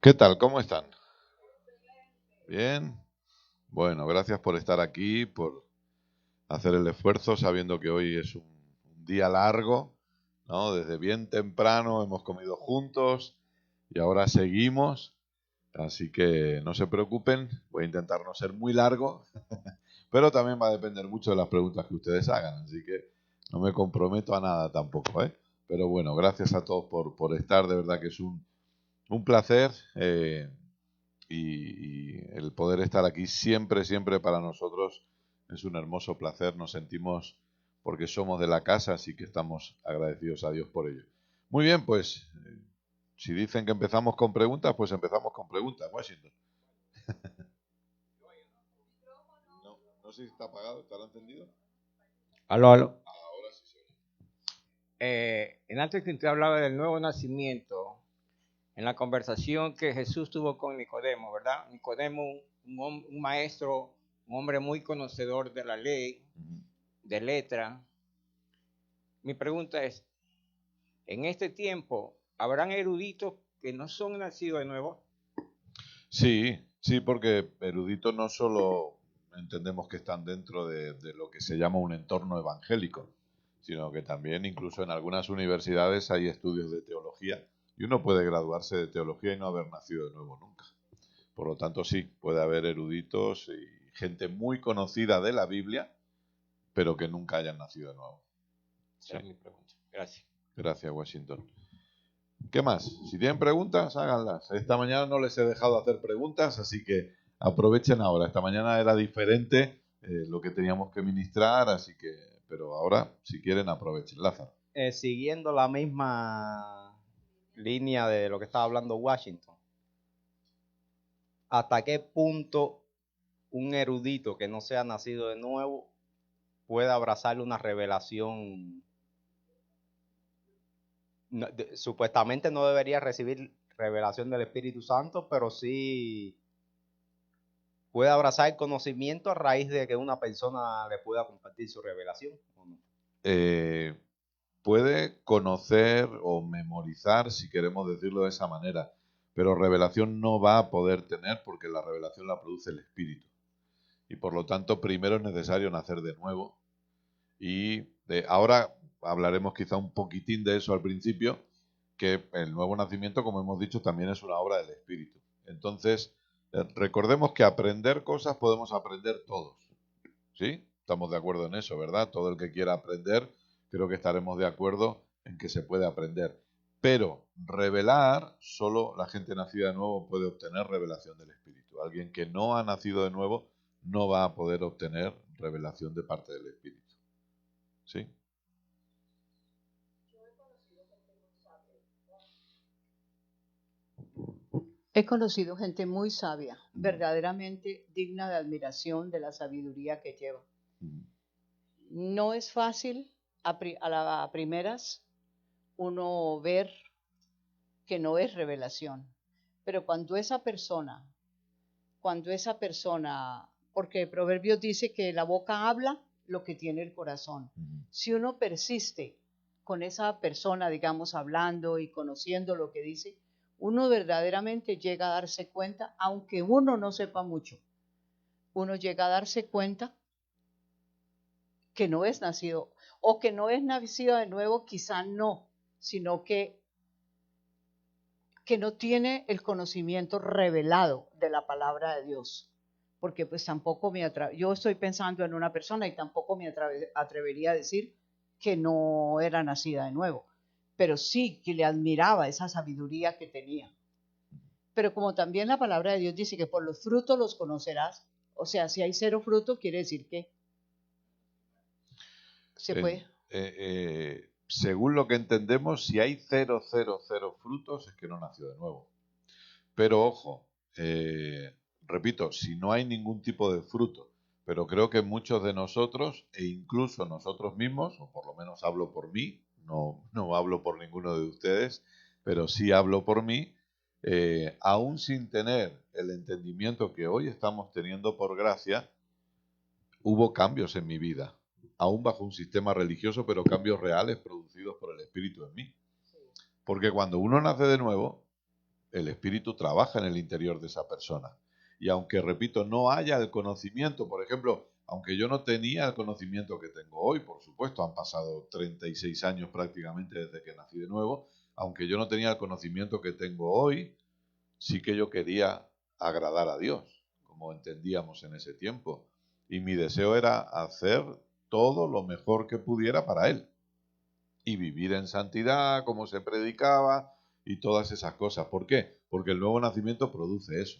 ¿Qué tal? ¿Cómo están? ¿Bien? Bueno, gracias por estar aquí, por hacer el esfuerzo, sabiendo que hoy es un día largo, ¿no? Desde bien temprano hemos comido juntos y ahora seguimos, así que no se preocupen, voy a intentar no ser muy largo, pero también va a depender mucho de las preguntas que ustedes hagan, así que no me comprometo a nada tampoco, ¿eh? Pero bueno, gracias a todos por estar, de verdad que es un placer. Y el poder estar aquí siempre, siempre para nosotros es un hermoso placer. Nos sentimos porque somos de la casa, así que estamos agradecidos a Dios por ello. Muy bien, pues si dicen que empezamos con preguntas, pues empezamos con preguntas. Washington. No, no sé si está apagado, ¿estará encendido? Aló, aló. Ahora sí se oye. En antes que usted hablaba del nuevo nacimiento, en la conversación que Jesús tuvo con Nicodemo, ¿verdad? Nicodemo, un maestro, un hombre muy conocedor de la ley, de letra. Mi pregunta es, en este tiempo, ¿habrán eruditos que no son nacidos de nuevo? Sí, sí, porque eruditos no solo entendemos que están dentro de lo que se llama un entorno evangélico, sino que también incluso en algunas universidades hay estudios de teología y uno puede graduarse de teología y no haber nacido de nuevo nunca. Por lo tanto, sí, puede haber eruditos y gente muy conocida de la Biblia, pero que nunca hayan nacido de nuevo. Esa Sí, es mi pregunta. Gracias. gracias, Washington. ¿Qué más? Si tienen preguntas, háganlas. Esta mañana no les he dejado hacer preguntas, así que aprovechen ahora. Esta mañana era diferente lo que teníamos que ministrar, así que, pero ahora, si quieren, aprovechen. Lázaro. Siguiendo la misma línea de lo que estaba hablando Washington, ¿hasta qué punto un erudito que no sea nacido de nuevo puede abrazar una revelación? Supuestamente no debería recibir revelación del Espíritu Santo, pero sí puede abrazar el conocimiento a raíz de que una persona le pueda compartir su revelación, ¿o no? Eh, Puede conocer o memorizar, si queremos decirlo de esa manera, pero revelación no va a poder tener porque la revelación la produce el Espíritu. Y por lo tanto, primero es necesario nacer de nuevo. Y ahora hablaremos quizá un poquitín de eso al principio, que el nuevo nacimiento, como hemos dicho, también es una obra del Espíritu. Entonces, recordemos que aprender cosas podemos aprender todos. ¿Sí? Estamos de acuerdo en eso, ¿verdad? Todo el que quiera aprender, creo que estaremos de acuerdo en que se puede aprender. Pero revelar, solo la gente nacida de nuevo puede obtener revelación del Espíritu. Alguien que no ha nacido de nuevo no va a poder obtener revelación de parte del Espíritu. ¿Sí? He conocido gente muy sabia, verdaderamente digna de admiración de la sabiduría que lleva. No es fácil a las primeras uno ver que no es revelación, pero porque el proverbio dice que la boca habla lo que tiene el corazón. Si uno persiste con esa persona, digamos, hablando y conociendo lo que dice, uno verdaderamente llega a darse cuenta, aunque uno no sepa mucho, uno llega a darse cuenta que no es nacido, o que no es nacido de nuevo, quizá no, sino que no tiene el conocimiento revelado de la palabra de Dios. Porque pues tampoco yo estoy pensando en una persona y tampoco me atrevería a decir que no era nacida de nuevo, pero sí que le admiraba esa sabiduría que tenía. Pero como también la palabra de Dios dice que por los frutos los conocerás, o sea, si hay 0 fruto, quiere decir que se puede. Según lo que entendemos, si hay 0, 0, 0 frutos, es que no nació de nuevo. Pero ojo, repito, si no hay ningún tipo de fruto, pero creo que muchos de nosotros, e incluso nosotros mismos, o por lo menos hablo por mí, no hablo por ninguno de ustedes, pero sí hablo por mí, aún sin tener el entendimiento que hoy estamos teniendo por gracia, hubo cambios en mi vida, aún bajo un sistema religioso, pero cambios reales producidos por el Espíritu en mí. Porque cuando uno nace de nuevo, el Espíritu trabaja en el interior de esa persona. Y aunque, repito, no haya el conocimiento, por ejemplo, aunque yo no tenía el conocimiento que tengo hoy, por supuesto, han pasado 36 años prácticamente desde que nací de nuevo, aunque yo no tenía el conocimiento que tengo hoy, sí que yo quería agradar a Dios, como entendíamos en ese tiempo. Y mi deseo era hacer todo lo mejor que pudiera para Él. Y vivir en santidad, como se predicaba, y todas esas cosas. ¿Por qué? Porque el nuevo nacimiento produce eso.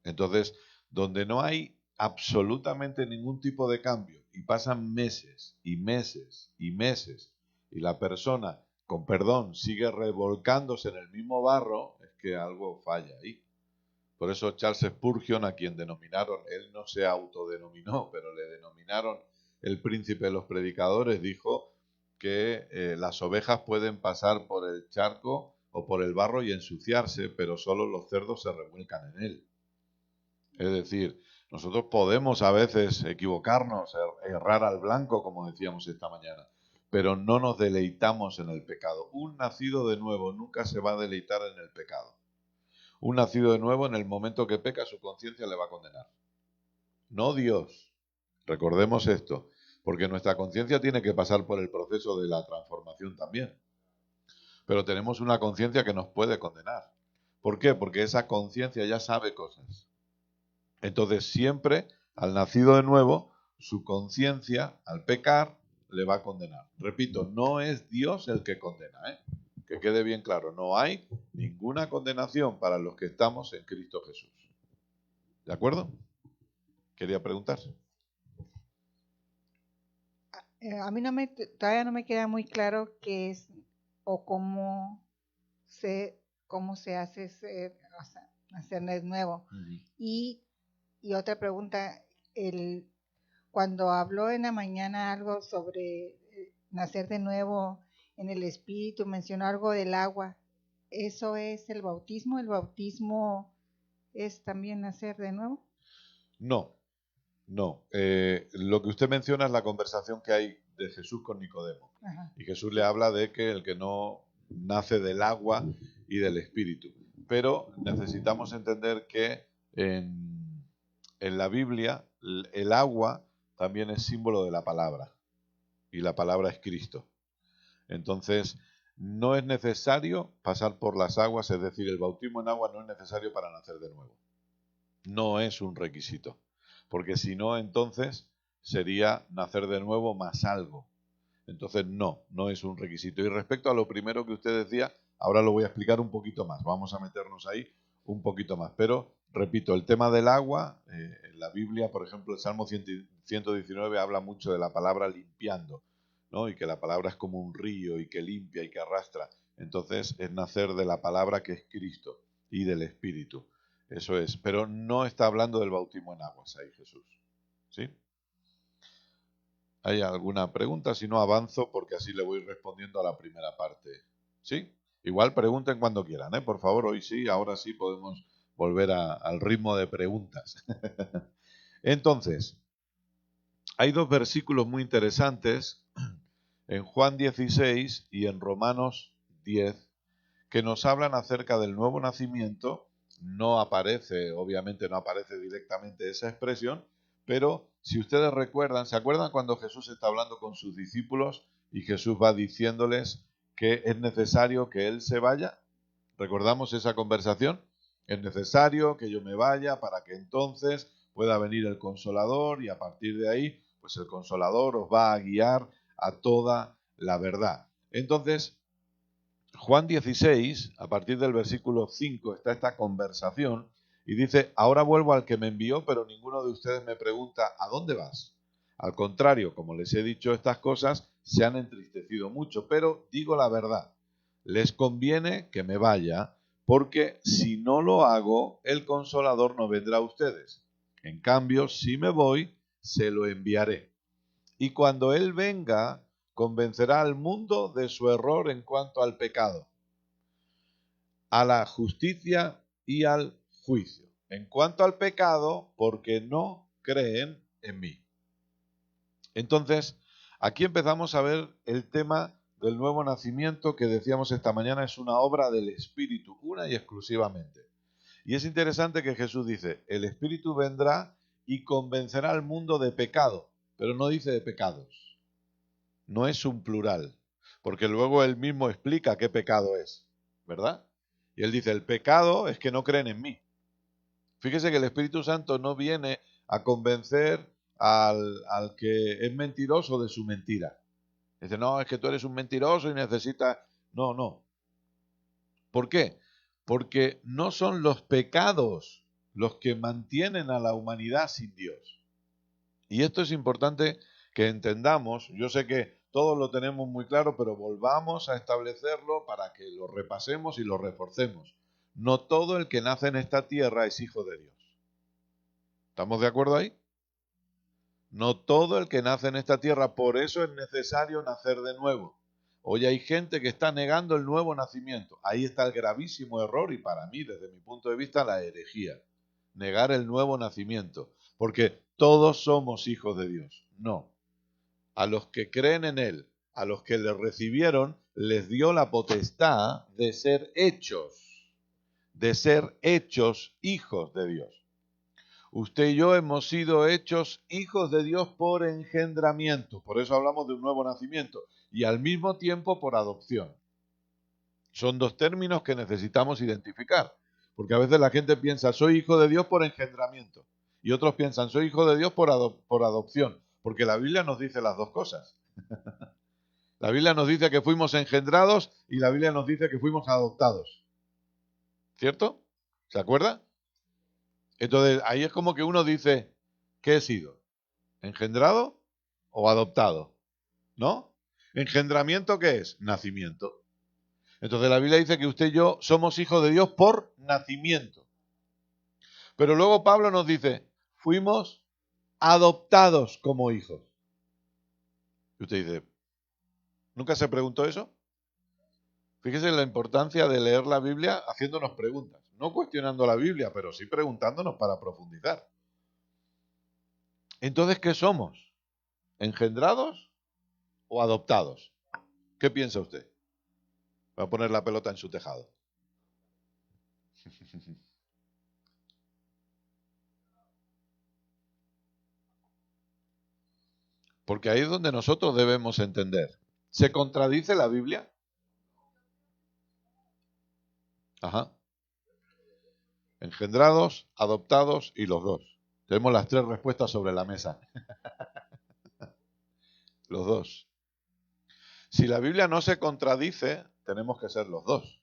Entonces, donde no hay absolutamente ningún tipo de cambio, y pasan meses y meses y meses, y la persona, con perdón, sigue revolcándose en el mismo barro, es que algo falla ahí. Por eso Charles Spurgeon, a quien denominaron, él no se autodenominó, pero le denominaron el príncipe de los predicadores, dijo que las ovejas pueden pasar por el charco o por el barro y ensuciarse, pero solo los cerdos se revuelcan en él. Es decir, nosotros podemos a veces equivocarnos, errar al blanco, como decíamos esta mañana, pero no nos deleitamos en el pecado. Un nacido de nuevo nunca se va a deleitar en el pecado. Un nacido de nuevo, en el momento que peca, su conciencia le va a condenar. No Dios. Recordemos esto, porque nuestra conciencia tiene que pasar por el proceso de la transformación también. Pero tenemos una conciencia que nos puede condenar. ¿Por qué? Porque esa conciencia ya sabe cosas. Entonces siempre al nacido de nuevo, su conciencia, al pecar, le va a condenar. Repito, no es Dios el que condena, ¿eh? Que quede bien claro, no hay ninguna condenación para los que estamos en Cristo Jesús. ¿De acuerdo? Quería preguntar. A mí todavía no me queda muy claro qué es o cómo se hace hacer de nuevo. Y otra pregunta, cuando habló en la mañana algo sobre nacer de nuevo en el Espíritu, mencionó algo del agua. ¿Eso es el bautismo? ¿El bautismo es también nacer de nuevo? No. Lo que usted menciona es la conversación que hay de Jesús con Nicodemo. Ajá. Y Jesús le habla de que el que no nace del agua y del Espíritu. Pero necesitamos entender que en la Biblia el agua también es símbolo de la palabra. Y la palabra es Cristo. Entonces, no es necesario pasar por las aguas, es decir, el bautismo en agua no es necesario para nacer de nuevo. No es un requisito. Porque si no, entonces sería nacer de nuevo más algo. Entonces no es un requisito. Y respecto a lo primero que usted decía, ahora lo voy a explicar un poquito más. Vamos a meternos ahí un poquito más. Pero, repito, el tema del agua, en la Biblia, por ejemplo, el Salmo 119 habla mucho de la palabra limpiando, ¿no? Y que la palabra es como un río y que limpia y que arrastra. Entonces es nacer de la palabra que es Cristo y del Espíritu. Eso es, pero no está hablando del bautismo en aguas ahí Jesús. ¿Sí? ¿Hay alguna pregunta? Si no, avanzo porque así le voy respondiendo a la primera parte. ¿Sí? Igual pregunten cuando quieran, ¿eh? Por favor, hoy sí, ahora sí podemos volver al ritmo de preguntas. Entonces, hay dos versículos muy interesantes en Juan 16 y en Romanos 10 que nos hablan acerca del nuevo nacimiento. No aparece, obviamente no aparece directamente esa expresión, pero si ustedes recuerdan, ¿se acuerdan cuando Jesús está hablando con sus discípulos y Jesús va diciéndoles que es necesario que Él se vaya? ¿Recordamos esa conversación? Es necesario que yo me vaya para que entonces pueda venir el Consolador y a partir de ahí, pues el Consolador os va a guiar a toda la verdad. Entonces, Juan 16, a partir del versículo 5, está esta conversación y dice, ahora vuelvo al que me envió, pero ninguno de ustedes me pregunta, ¿a dónde vas? Al contrario, como les he dicho estas cosas, se han entristecido mucho, pero digo la verdad, les conviene que me vaya, porque si no lo hago, el Consolador no vendrá a ustedes. En cambio, si me voy, se lo enviaré. Y cuando Él venga, convencerá al mundo de su error en cuanto al pecado, a la justicia y al juicio. En cuanto al pecado, porque no creen en mí. Entonces, aquí empezamos a ver el tema del nuevo nacimiento que decíamos esta mañana es una obra del Espíritu, una y exclusivamente. Y es interesante que Jesús dice, el Espíritu vendrá y convencerá al mundo de pecado, pero no dice de pecados. No es un plural, porque luego él mismo explica qué pecado es, ¿verdad? Y él dice, el pecado es que no creen en mí. Fíjese que el Espíritu Santo no viene a convencer al que es mentiroso de su mentira. Dice, no, es que tú eres un mentiroso y necesitas... No, no. ¿Por qué? Porque no son los pecados los que mantienen a la humanidad sin Dios. Y esto es importante que entendamos. Yo sé que todos lo tenemos muy claro, pero volvamos a establecerlo para que lo repasemos y lo reforcemos. No todo el que nace en esta tierra es hijo de Dios. ¿Estamos de acuerdo ahí? No todo el que nace en esta tierra, por eso es necesario nacer de nuevo. Hoy hay gente que está negando el nuevo nacimiento. Ahí está el gravísimo error y para mí, desde mi punto de vista, la herejía. Negar el nuevo nacimiento. Porque todos somos hijos de Dios. No. A los que creen en Él, a los que le recibieron, les dio la potestad de ser hechos hijos de Dios. Usted y yo hemos sido hechos hijos de Dios por engendramiento. Por eso hablamos de un nuevo nacimiento. Y al mismo tiempo por adopción. Son dos términos que necesitamos identificar. Porque a veces la gente piensa, soy hijo de Dios por engendramiento. Y otros piensan, soy hijo de Dios por adopción. Porque la Biblia nos dice las dos cosas. La Biblia nos dice que fuimos engendrados y la Biblia nos dice que fuimos adoptados. ¿Cierto? ¿Se acuerda? Entonces, ahí es como que uno dice, ¿qué he sido? ¿Engendrado o adoptado? ¿No? ¿Engendramiento qué es? Nacimiento. Entonces la Biblia dice que usted y yo somos hijos de Dios por nacimiento. Pero luego Pablo nos dice, fuimos adoptados como hijos. Y usted dice, ¿nunca se preguntó eso? Fíjese la importancia de leer la Biblia haciéndonos preguntas. No cuestionando la Biblia, pero sí preguntándonos para profundizar. Entonces, ¿qué somos? ¿Engendrados o adoptados? ¿Qué piensa usted? Va a poner la pelota en su tejado. Porque ahí es donde nosotros debemos entender. ¿Se contradice la Biblia? Ajá. Engendrados, adoptados y los dos. Tenemos las tres respuestas sobre la mesa. Los dos. Si la Biblia no se contradice, tenemos que ser los dos.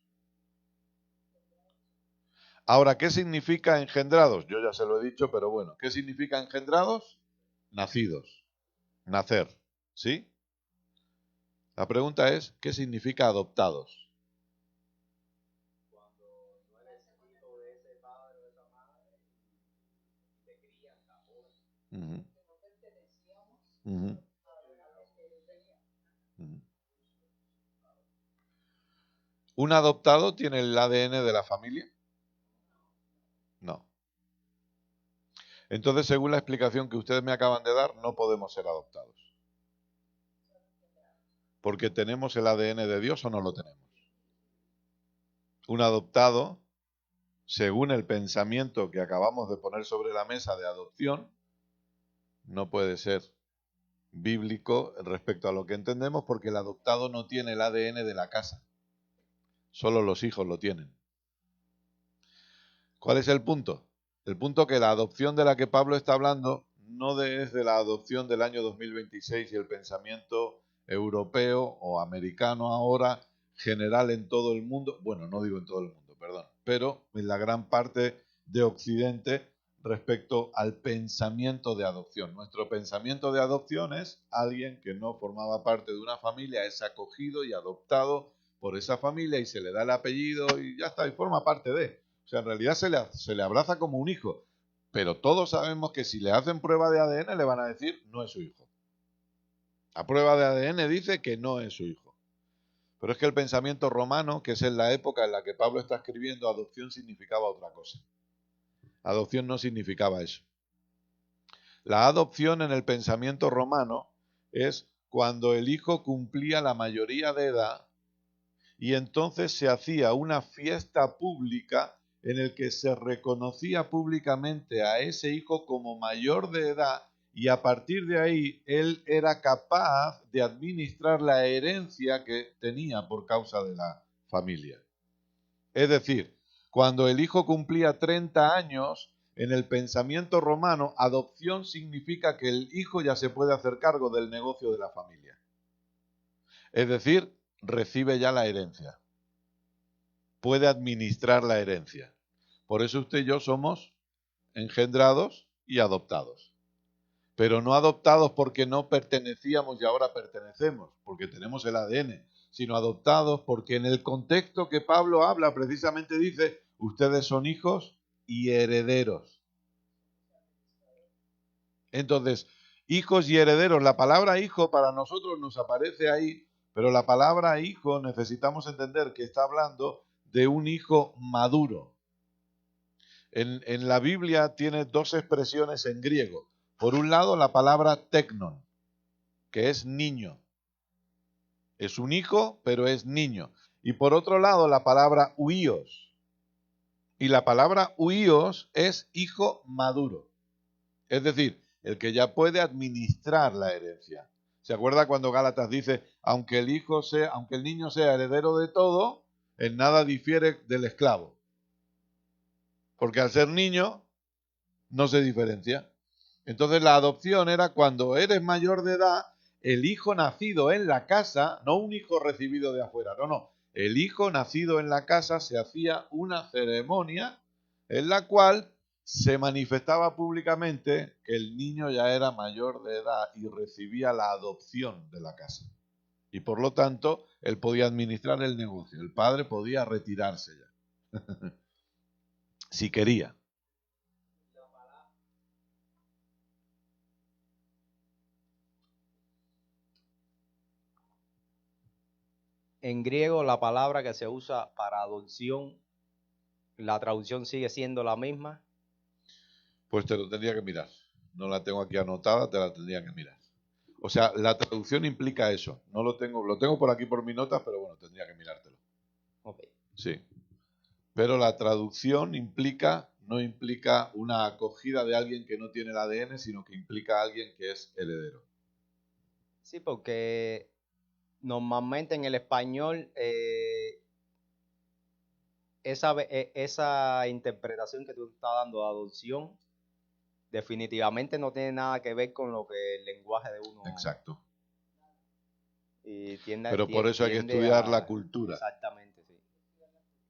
Ahora, ¿qué significa engendrados? Yo ya se lo he dicho, pero bueno, ¿qué significa engendrados? Nacidos. Nacer. ¿Sí? La pregunta es, ¿qué significa adoptados? Uh-huh. Uh-huh. Uh-huh. ¿Un adoptado tiene el ADN de la familia? No. Entonces, según la explicación que ustedes me acaban de dar, no podemos ser adoptados. Porque tenemos el ADN de Dios o no lo tenemos. Un adoptado, según el pensamiento que acabamos de poner sobre la mesa de adopción, no puede ser bíblico respecto a lo que entendemos porque el adoptado no tiene el ADN de la casa. Solo los hijos lo tienen. ¿Cuál es el punto? El punto que la adopción de la que Pablo está hablando no es de la adopción del año 2026 y el pensamiento europeo o americano ahora general en todo el mundo, bueno, no digo en todo el mundo, perdón, pero en la gran parte de Occidente respecto al pensamiento de adopción. Nuestro pensamiento de adopción es alguien que no formaba parte de una familia, es acogido y adoptado por esa familia y se le da el apellido y ya está, y forma parte de. O sea, en realidad se le abraza como un hijo, pero todos sabemos que si le hacen prueba de ADN le van a decir no es su hijo. La prueba de ADN dice que no es su hijo. Pero es que el pensamiento romano, que es en la época en la que Pablo está escribiendo, adopción significaba otra cosa. Adopción no significaba eso. La adopción en el pensamiento romano es cuando el hijo cumplía la mayoría de edad y entonces se hacía una fiesta pública en el que se reconocía públicamente a ese hijo como mayor de edad y a partir de ahí él era capaz de administrar la herencia que tenía por causa de la familia. Es decir, cuando el hijo cumplía 30 años, en el pensamiento romano, adopción significa que el hijo ya se puede hacer cargo del negocio de la familia. Es decir, recibe ya la herencia. Puede administrar la herencia. Por eso usted y yo somos engendrados y adoptados. Pero no adoptados porque no pertenecíamos y ahora pertenecemos, porque tenemos el ADN, sino adoptados porque en el contexto que Pablo habla precisamente dice, ustedes son hijos y herederos. Entonces, hijos y herederos, la palabra hijo para nosotros nos aparece ahí, pero la palabra hijo necesitamos entender que está hablando de un hijo maduro. En la Biblia tiene dos expresiones en griego. Por un lado, la palabra teknon, que es niño. Es un hijo, pero es niño. Y por otro lado, la palabra huíos. Y la palabra huíos es hijo maduro. Es decir, el que ya puede administrar la herencia. ¿Se acuerda cuando Gálatas dice, aunque el niño sea heredero de todo, en nada difiere del esclavo? Porque al ser niño, no se diferencia. Entonces la adopción era cuando eres mayor de edad, el hijo nacido en la casa, no un hijo recibido de afuera, no. El hijo nacido en la casa se hacía una ceremonia en la cual se manifestaba públicamente que el niño ya era mayor de edad y recibía la adopción de la casa. Y por lo tanto, él podía administrar el negocio. El padre podía retirarse ya. Si quería. En griego, la palabra que se usa para adopción, la traducción sigue siendo la misma. Pues te lo tendría que mirar. No la tengo aquí anotada, te la tendría que mirar. O sea, la traducción implica eso. No lo tengo por aquí por mis notas, pero bueno, tendría que mirártelo. Okay. Sí. Pero la traducción no implica una acogida de alguien que no tiene el ADN, sino que implica a alguien que es heredero. Sí, porque normalmente en el español esa interpretación que tú estás dando de adopción definitivamente no tiene nada que ver con lo que el lenguaje de uno. Exacto. Y pero por eso hay que estudiar la cultura. Exactamente, sí.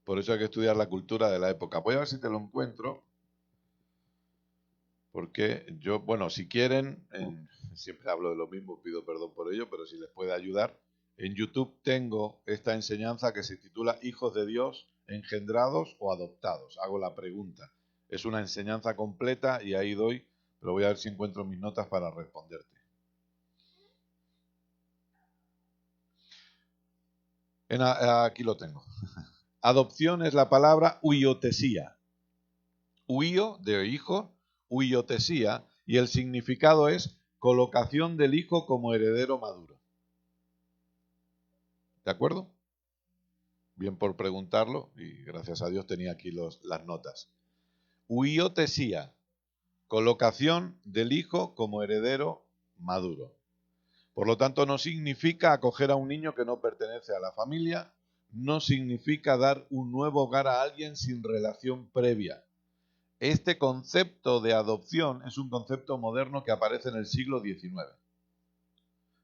Por eso hay que estudiar la cultura de la época. Voy a ver si te lo encuentro. Porque yo, bueno, si quieren, siempre hablo de lo mismo, pido perdón por ello, pero si les puede ayudar, en YouTube tengo esta enseñanza que se titula Hijos de Dios, engendrados o adoptados. Hago la pregunta. Es una enseñanza completa y ahí doy, pero voy a ver si encuentro mis notas para responderte. Aquí lo tengo. Adopción es la palabra huiotesía. Huio de hijo, huiotesía, y el significado es colocación del hijo como heredero maduro. ¿De acuerdo? Bien por preguntarlo, y gracias a Dios tenía aquí las notas. Huiotesía, colocación del hijo como heredero maduro. Por lo tanto, no significa acoger a un niño que no pertenece a la familia, no significa dar un nuevo hogar a alguien sin relación previa. Este concepto de adopción es un concepto moderno que aparece en el siglo XIX.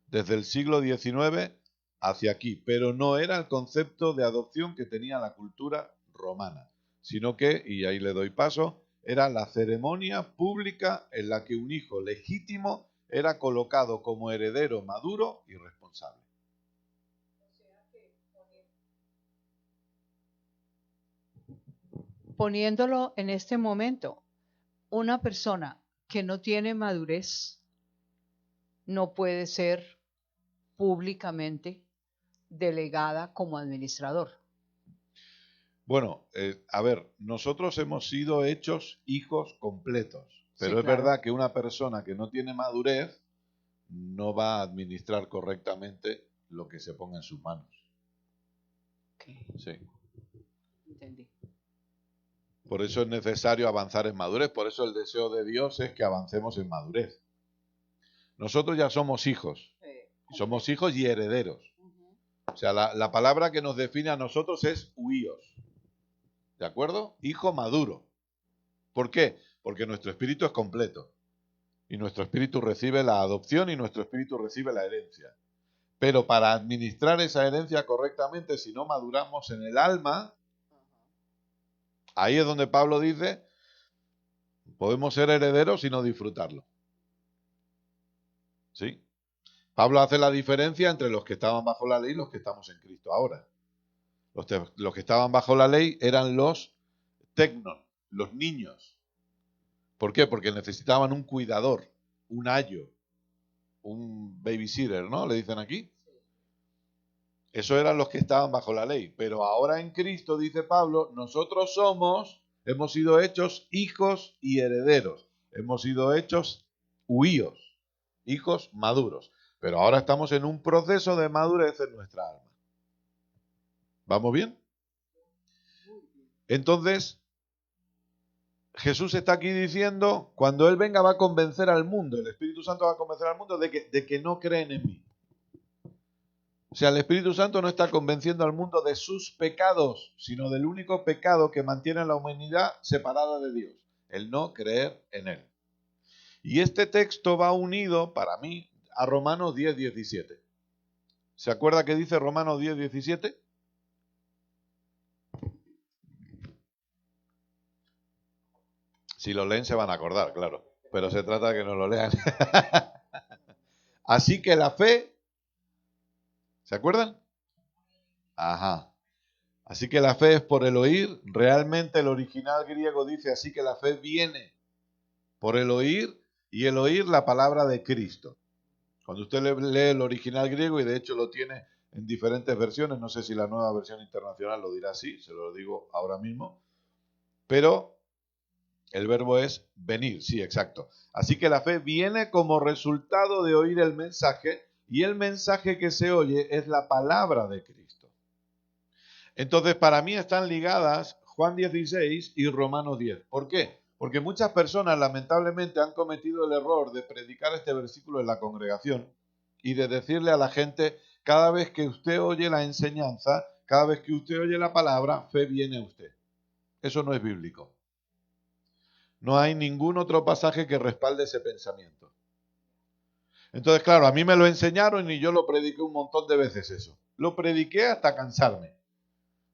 Desde el siglo XIX hacia aquí, pero no era el concepto de adopción que tenía la cultura romana, sino que, y ahí le doy paso, era la ceremonia pública en la que un hijo legítimo era colocado como heredero maduro y responsable. Poniéndolo en este momento, una persona que no tiene madurez no puede ser públicamente delegada como administrador. Bueno, a ver, nosotros hemos sido hechos hijos completos, pero sí, es claro. verdad que una persona que no tiene madurez no va a administrar correctamente lo que se ponga en sus manos. Okay. Sí. Entendí. Por eso es necesario avanzar en madurez, por eso el deseo de Dios es que avancemos en madurez. Nosotros ya somos hijos, y herederos. O sea, la palabra que nos define a nosotros es huíos. ¿De acuerdo? Hijo maduro. ¿Por qué? Porque nuestro espíritu es completo. Y nuestro espíritu recibe la adopción y nuestro espíritu recibe la herencia. Pero para administrar esa herencia correctamente, si no maduramos en el alma, ahí es donde Pablo dice, podemos ser herederos y no disfrutarlo. ¿Sí? Pablo hace la diferencia entre los que estaban bajo la ley y los que estamos en Cristo ahora. Los que estaban bajo la ley eran los tecnon, los niños. ¿Por qué? Porque necesitaban un cuidador, un ayo, un babysitter, ¿no? Le dicen aquí. Eso eran los que estaban bajo la ley. Pero ahora en Cristo, dice Pablo, nosotros hemos sido hechos hijos y herederos. Hemos sido hechos huíos, hijos maduros. Pero ahora estamos en un proceso de madurez en nuestra alma. ¿Vamos bien? Entonces, Jesús está aquí diciendo, cuando Él venga va a convencer al mundo, el Espíritu Santo va a convencer al mundo de que no creen en mí. O sea, el Espíritu Santo no está convenciendo al mundo de sus pecados, sino del único pecado que mantiene a la humanidad separada de Dios, el no creer en Él. Y este texto va unido, para mí, a Romanos 10:17. ¿Se acuerda que dice Romanos 10:17? Si lo leen se van a acordar, claro. Pero se trata de que no lo lean. Así que la fe... ¿Se acuerdan? Ajá. Así que la fe es por el oír. Realmente el original griego dice así que la fe viene por el oír y el oír la palabra de Cristo. Cuando usted lee el original griego, y de hecho lo tiene en diferentes versiones, no sé si la nueva versión internacional lo dirá así, se lo digo ahora mismo, pero el verbo es venir, sí, exacto. Así que la fe viene como resultado de oír el mensaje, y el mensaje que se oye es la palabra de Cristo. Entonces, para mí están ligadas Juan 16 y Romanos 10. ¿Por qué? Porque muchas personas lamentablemente han cometido el error de predicar este versículo en la congregación y de decirle a la gente, cada vez que usted oye la enseñanza, cada vez que usted oye la palabra, fe viene a usted. Eso no es bíblico. No hay ningún otro pasaje que respalde ese pensamiento. Entonces, claro, a mí me lo enseñaron y yo lo prediqué un montón de veces eso. Lo prediqué hasta cansarme.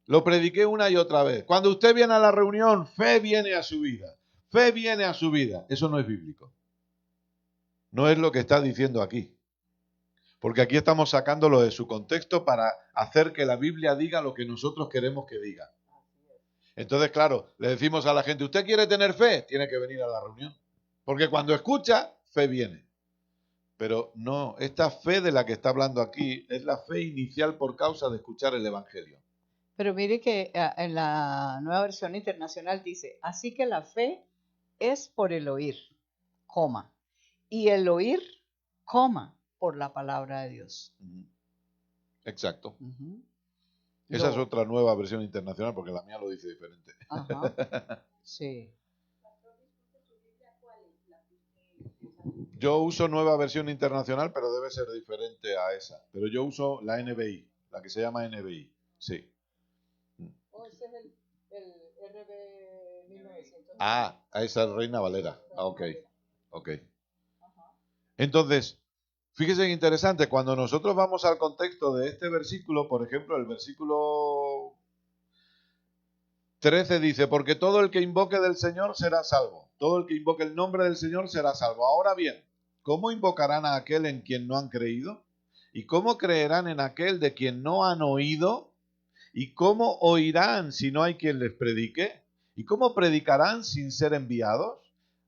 Lo prediqué una y otra vez. Cuando usted viene a la reunión, fe viene a su vida. Fe viene a su vida. Eso no es bíblico. No es lo que está diciendo aquí. Porque aquí estamos sacándolo de su contexto para hacer que la Biblia diga lo que nosotros queremos que diga. Entonces, claro, le decimos a la gente, ¿usted quiere tener fe? Tiene que venir a la reunión. Porque cuando escucha, fe viene. Pero no, esta fe de la que está hablando aquí es la fe inicial por causa de escuchar el Evangelio. Pero mire que en la nueva versión internacional dice, así que la fe es por el oír, coma, y el oír, coma, por la palabra de Dios. Exacto. Uh-huh. Esa es otra nueva versión internacional porque la mía lo dice diferente. Ajá. Sí. Yo uso nueva versión internacional, pero debe ser diferente a esa. Pero yo uso la NBI, la que se llama NBI. Sí. Ese es el RB 1900. Ah, esa es Reina Valera. Ah, ok. Entonces, fíjese que interesante, cuando nosotros vamos al contexto de este versículo, por ejemplo, el versículo 13 dice, porque todo el que invoque del Señor será salvo. Todo el que invoque el nombre del Señor será salvo. Ahora bien, ¿cómo invocarán a aquel en quien no han creído? ¿Y cómo creerán en aquel de quien no han oído? ¿Y cómo oirán si no hay quien les predique? ¿Y cómo predicarán sin ser enviados?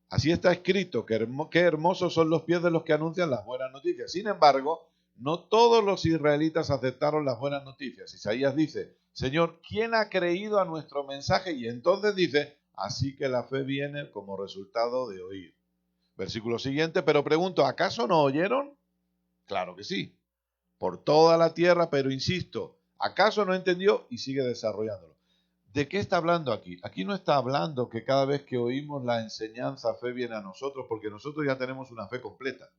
Así está escrito, qué hermosos son los pies de los que anuncian las buenas noticias. Sin embargo, no todos los israelitas aceptaron las buenas noticias. Isaías dice, Señor, ¿quién ha creído a nuestro mensaje? Y entonces dice, así que la fe viene como resultado de oír. Versículo siguiente, pero pregunto, ¿acaso no oyeron? Claro que sí. Por toda la tierra, pero insisto, ¿acaso no entendió? Y sigue desarrollándolo. ¿De qué está hablando aquí? Aquí no está hablando que cada vez que oímos la enseñanza, fe viene a nosotros, porque nosotros ya tenemos una fe completa.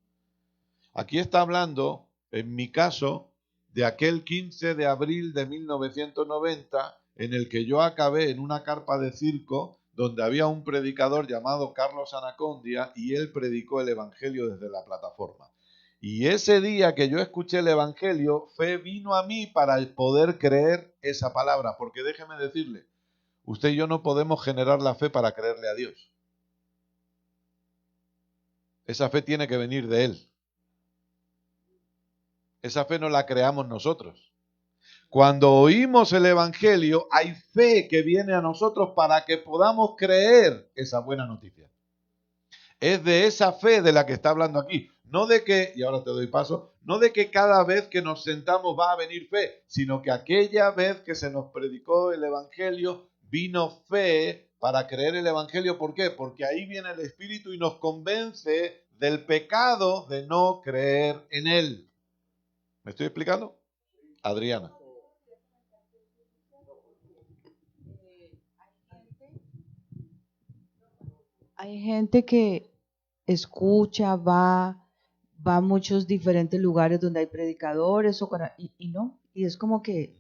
Aquí está hablando, en mi caso, de aquel 15 de abril de 1990, en el que yo acabé en una carpa de circo, donde había un predicador llamado Carlos Anacondia, y él predicó el Evangelio desde la plataforma. Y ese día que yo escuché el Evangelio, fe vino a mí para poder creer esa palabra, porque déjeme decirle, usted y yo no podemos generar la fe para creerle a Dios. Esa fe tiene que venir de Él. Esa fe no la creamos nosotros. Cuando oímos el Evangelio, hay fe que viene a nosotros para que podamos creer esa buena noticia. Es de esa fe de la que está hablando aquí. No de que, y ahora te doy paso, no de que cada vez que nos sentamos va a venir fe, sino que aquella vez que se nos predicó el Evangelio, vino fe para creer el Evangelio. ¿Por qué? Porque ahí viene el Espíritu y nos convence del pecado de no creer en Él. ¿Me estoy explicando? Adriana. Hay gente que escucha, va a muchos diferentes lugares donde hay predicadores y no, y es como que,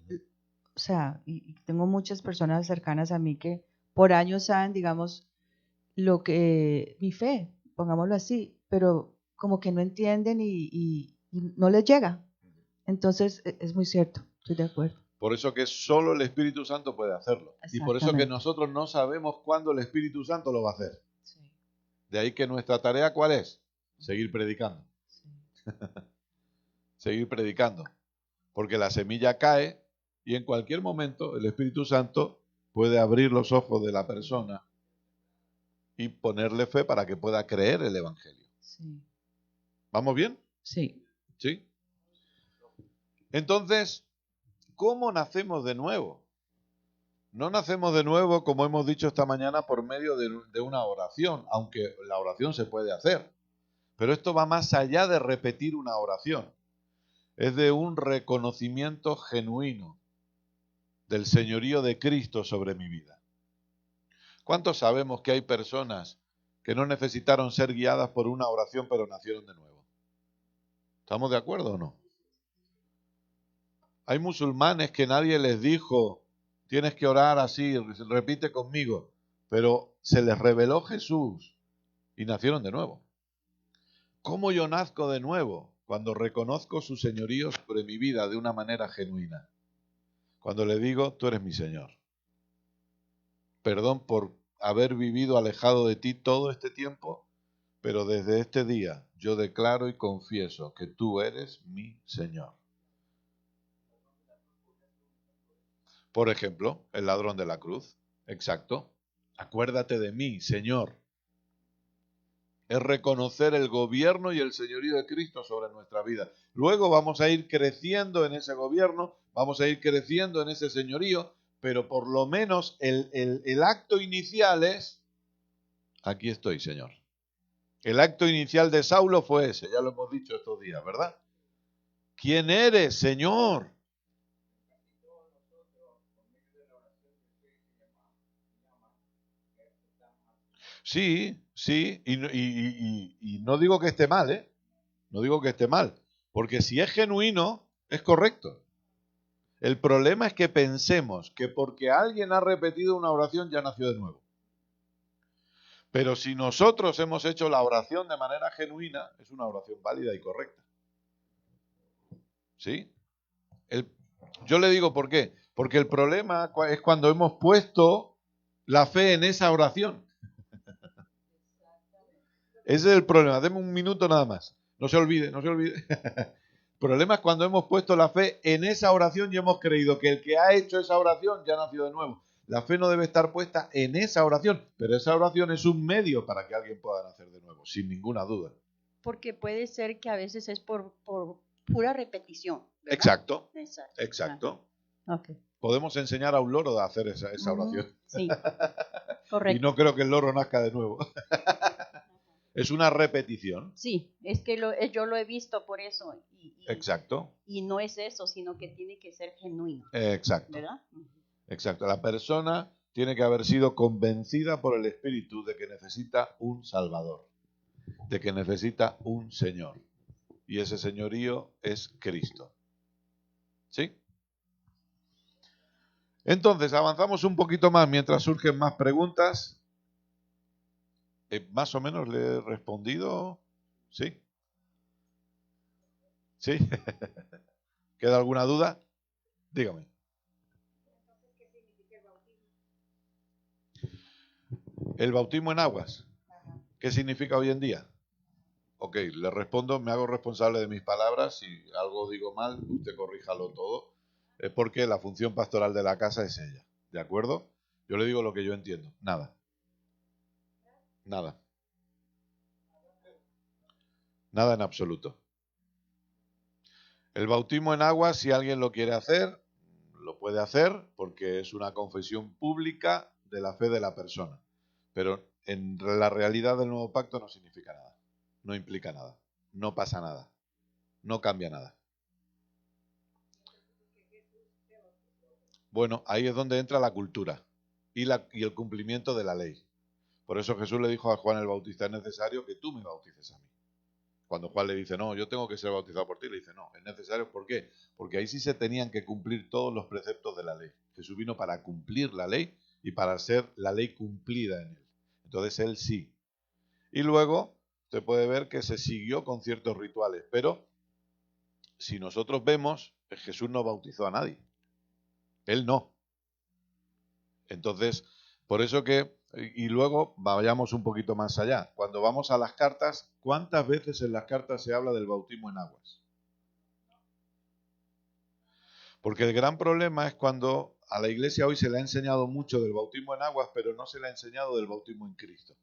o sea, y tengo muchas personas cercanas a mí que por años saben, digamos, lo que, mi fe, pongámoslo así, pero como que no entienden y no les llega. Entonces, es muy cierto, estoy de acuerdo. Por eso que solo el Espíritu Santo puede hacerlo. Y por eso que nosotros no sabemos cuándo el Espíritu Santo lo va a hacer. Sí. De ahí que nuestra tarea, ¿cuál es? Seguir predicando. Sí. Seguir predicando. Porque la semilla cae y en cualquier momento el Espíritu Santo puede abrir los ojos de la persona y ponerle fe para que pueda creer el Evangelio. Sí. ¿Vamos bien? Sí. ¿Sí? Entonces, ¿cómo nacemos de nuevo? No nacemos de nuevo, como hemos dicho esta mañana, por medio de una oración, aunque la oración se puede hacer. Pero esto va más allá de repetir una oración. Es de un reconocimiento genuino del señorío de Cristo sobre mi vida. ¿Cuántos sabemos que hay personas que no necesitaron ser guiadas por una oración, pero nacieron de nuevo? ¿Estamos de acuerdo o no? Hay musulmanes que nadie les dijo, tienes que orar así, repite conmigo, pero se les reveló Jesús y nacieron de nuevo. ¿Cómo yo nazco de nuevo? Cuando reconozco su señorío sobre mi vida de una manera genuina. Cuando le digo, tú eres mi Señor. Perdón por haber vivido alejado de ti todo este tiempo, pero desde este día yo declaro y confieso que tú eres mi Señor. Por ejemplo, el ladrón de la cruz. Exacto. Acuérdate de mí, Señor. Es reconocer el gobierno y el señorío de Cristo sobre nuestra vida. Luego vamos a ir creciendo en ese gobierno, vamos a ir creciendo en ese señorío, pero por lo menos el acto inicial es, aquí estoy, Señor. El acto inicial de Saulo fue ese, ya lo hemos dicho estos días, ¿verdad? ¿Quién eres, Señor? Sí, sí, y no digo que esté mal, ¿eh? No digo que esté mal, porque si es genuino, es correcto. El problema es que pensemos que porque alguien ha repetido una oración ya nació de nuevo. Pero si nosotros hemos hecho la oración de manera genuina, es una oración válida y correcta. ¿Sí? Yo le digo por qué. Porque el problema es cuando hemos puesto la fe en esa oración. Ese es el problema. Deme un minuto nada más. No se olvide, no se olvide. El problema es cuando hemos puesto la fe en esa oración y hemos creído que el que ha hecho esa oración ya nació de nuevo. La fe no debe estar puesta en esa oración, pero esa oración es un medio para que alguien pueda nacer de nuevo, sin ninguna duda. Porque puede ser que a veces es por pura repetición, ¿verdad? Exacto, Exacto. exacto. Okay. Podemos enseñar a un loro a hacer esa oración. Sí, correcto. Y no creo que el loro nazca de nuevo. Es una repetición. Sí, es que yo lo he visto por eso. Exacto. Y no es eso, sino que tiene que ser genuino. Exacto. ¿Verdad? Exacto. La persona tiene que haber sido convencida por el Espíritu de que necesita un Salvador, de que necesita un Señor. Y ese señorío es Cristo. ¿Sí? Entonces, avanzamos un poquito más mientras surgen más preguntas. Más o menos le he respondido. ¿Sí? ¿Sí? ¿Queda alguna duda? Dígame. El bautismo en aguas. ¿Qué significa hoy en día? Ok, le respondo, me hago responsable de mis palabras. Si algo digo mal, usted corríjalo todo. Es porque la función pastoral de la casa es ella. ¿De acuerdo? Yo le digo lo que yo entiendo. Nada. Nada. Nada en absoluto. El bautismo en agua, si alguien lo quiere hacer, lo puede hacer porque es una confesión pública de la fe de la persona. Pero en la realidad del nuevo pacto no significa nada. No implica nada. No pasa nada. No cambia nada. Bueno, ahí es donde entra la cultura y el cumplimiento de la ley. Por eso Jesús le dijo a Juan el Bautista, es necesario que tú me bautices a mí. Cuando Juan le dice, no, yo tengo que ser bautizado por ti, le dice, no, es necesario, ¿por qué? Porque ahí sí se tenían que cumplir todos los preceptos de la ley. Jesús vino para cumplir la ley y para ser la ley cumplida en él. Entonces él sí. Y luego se puede ver que se siguió con ciertos rituales, pero si nosotros vemos, Jesús no bautizó a nadie. Él no. Entonces, por eso que, y luego vayamos un poquito más allá. Cuando vamos a las cartas, ¿cuántas veces en las cartas se habla del bautismo en aguas? Porque el gran problema es cuando a la iglesia hoy se le ha enseñado mucho del bautismo en aguas, pero no se le ha enseñado del bautismo en Cristo.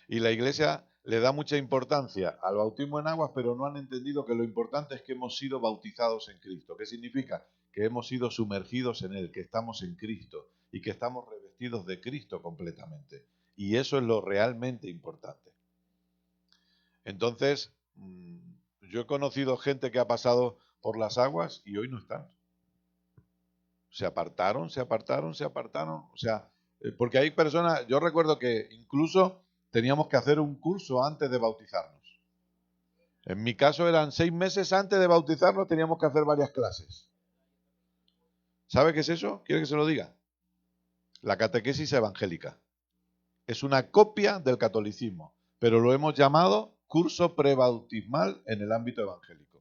Y la iglesia le da mucha importancia al bautismo en aguas, pero no han entendido que lo importante es que hemos sido bautizados en Cristo. ¿Qué significa? Que hemos sido sumergidos en Él, que estamos en Cristo y que estamos revestidos de Cristo completamente. Y eso es lo realmente importante. Entonces, yo he conocido gente que ha pasado por las aguas y hoy no están. Se apartaron. O sea, porque hay personas, yo recuerdo que incluso teníamos que hacer un curso antes de bautizarnos. En mi caso eran 6 meses antes de bautizarnos, teníamos que hacer varias clases. ¿Sabe qué es eso? ¿Quiere que se lo diga? La catequesis evangélica. Es una copia del catolicismo, pero lo hemos llamado curso prebautismal en el ámbito evangélico.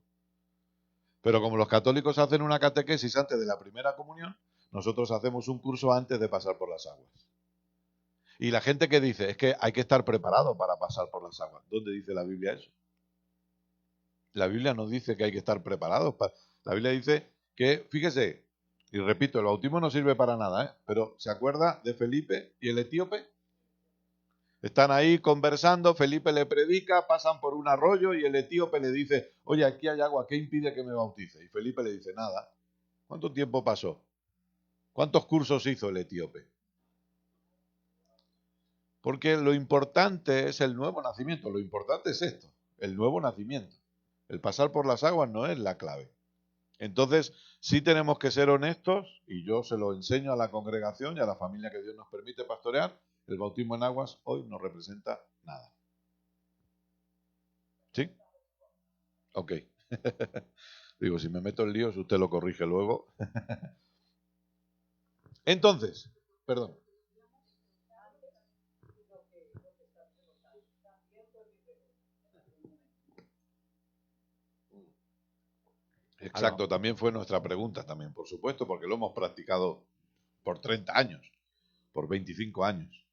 Pero como los católicos hacen una catequesis antes de la primera comunión, nosotros hacemos un curso antes de pasar por las aguas. Y la gente que dice, es que hay que estar preparado para pasar por las aguas. ¿Dónde dice la Biblia eso? La Biblia no dice que hay que estar preparados. La Biblia dice que, fíjese, y repito, el bautismo no sirve para nada, pero ¿se acuerda de Felipe y el etíope? Están ahí conversando, Felipe le predica, pasan por un arroyo y el etíope le dice, oye, aquí hay agua, ¿qué impide que me bautice? Y Felipe le dice, nada. ¿Cuánto tiempo pasó? ¿Cuántos cursos hizo el etíope? Porque lo importante es el nuevo nacimiento, lo importante es esto, el nuevo nacimiento. El pasar por las aguas no es la clave. Entonces, sí tenemos que ser honestos, y yo se lo enseño a la congregación y a la familia que Dios nos permite pastorear, el bautismo en aguas hoy no representa nada. ¿Sí? Ok. Digo, si me meto en líos, usted lo corrige luego. Entonces, perdón. Exacto, también fue nuestra pregunta, también, por supuesto, porque lo hemos practicado por 30 años, por 25 años.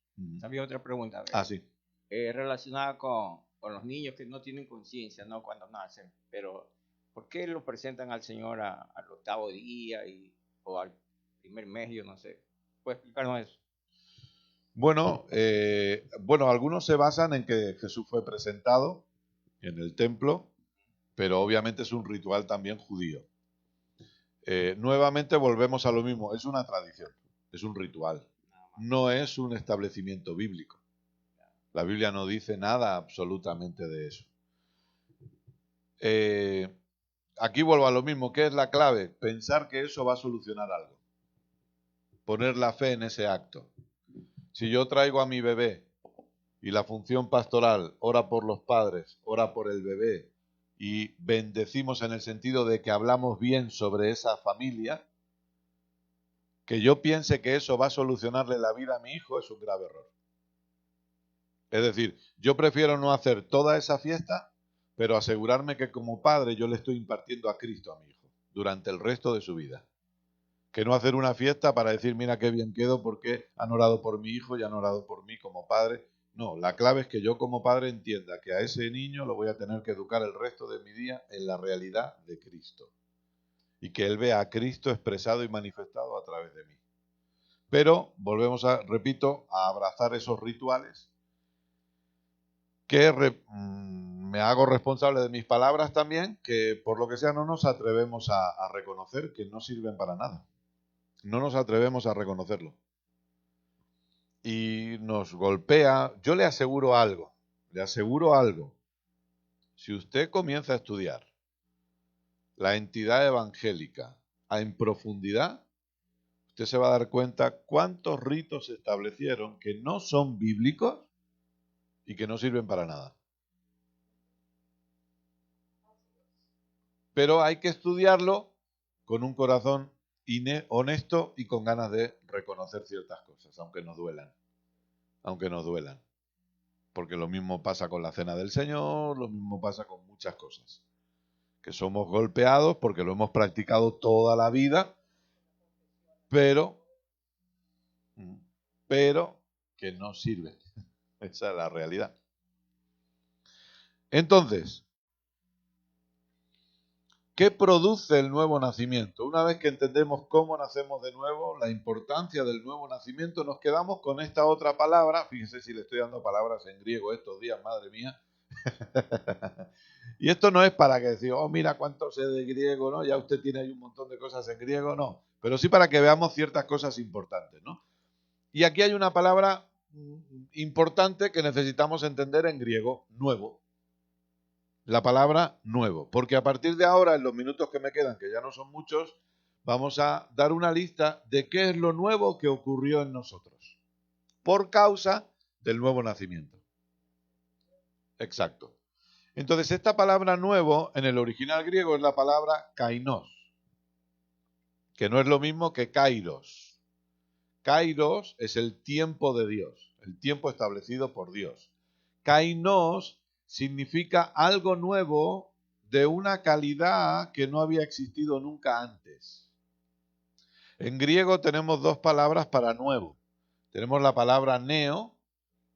Había otra pregunta. Sí. Relacionada con los niños que no tienen conciencia, ¿no? Cuando nacen, pero ¿por qué lo presentan al Señor al 8º día o al primer mes? Yo no sé. ¿Puedes explicarnos eso? Bueno, algunos se basan en que Jesús fue presentado en el templo, pero obviamente es un ritual también judío. Nuevamente volvemos a lo mismo, es una tradición, es un ritual, no es un establecimiento bíblico. La Biblia no dice nada absolutamente de eso. Aquí vuelvo a lo mismo. ¿Qué es la clave? Pensar que eso va a solucionar algo. Poner la fe en ese acto. Si yo traigo a mi bebé y la función pastoral ora por los padres, ora por el bebé y bendecimos en el sentido de que hablamos bien sobre esa familia, que yo piense que eso va a solucionarle la vida a mi hijo es un grave error. Es decir, yo prefiero no hacer toda esa fiesta, pero asegurarme que como padre yo le estoy impartiendo a Cristo a mi hijo durante el resto de su vida. Que no hacer una fiesta para decir, mira qué bien quedo porque han orado por mi hijo y han orado por mí como padre. No, la clave es que yo como padre entienda que a ese niño lo voy a tener que educar el resto de mi día en la realidad de Cristo. Y que él vea a Cristo expresado y manifestado a través de mí. Pero volvemos repito, a abrazar esos rituales que me hago responsable de mis palabras también, que por lo que sea no nos atrevemos a reconocer que no sirven para nada. No nos atrevemos a reconocerlo. Y nos golpea. Yo le aseguro algo. Si usted comienza a estudiar la entidad evangélica en profundidad, usted se va a dar cuenta cuántos ritos se establecieron que no son bíblicos y que no sirven para nada. Pero hay que estudiarlo con un corazón honesto y con ganas de reconocer ciertas cosas, aunque nos duelan. Porque lo mismo pasa con la Cena del Señor, lo mismo pasa con muchas cosas. Que somos golpeados porque lo hemos practicado toda la vida, pero que no sirve. Esa es la realidad. Entonces, ¿qué produce el nuevo nacimiento? Una vez que entendemos cómo nacemos de nuevo, la importancia del nuevo nacimiento, nos quedamos con esta otra palabra. Fíjense si le estoy dando palabras en griego estos días, madre mía. Y esto no es para que decir, oh, mira cuánto sé de griego, ¿no? Ya usted tiene ahí un montón de cosas en griego, no. Pero sí para que veamos ciertas cosas importantes, ¿no? Y aquí hay una palabra importante que necesitamos entender en griego, nuevo. La palabra nuevo, porque a partir de ahora, en los minutos que me quedan, que ya no son muchos, vamos a dar una lista de qué es lo nuevo que ocurrió en nosotros, por causa del nuevo nacimiento. Exacto. Entonces, esta palabra nuevo, en el original griego, es la palabra kainos, que no es lo mismo que kairos. Kairos es el tiempo de Dios, el tiempo establecido por Dios. Kainos significa algo nuevo de una calidad que no había existido nunca antes. En griego tenemos dos palabras para nuevo. Tenemos la palabra neo,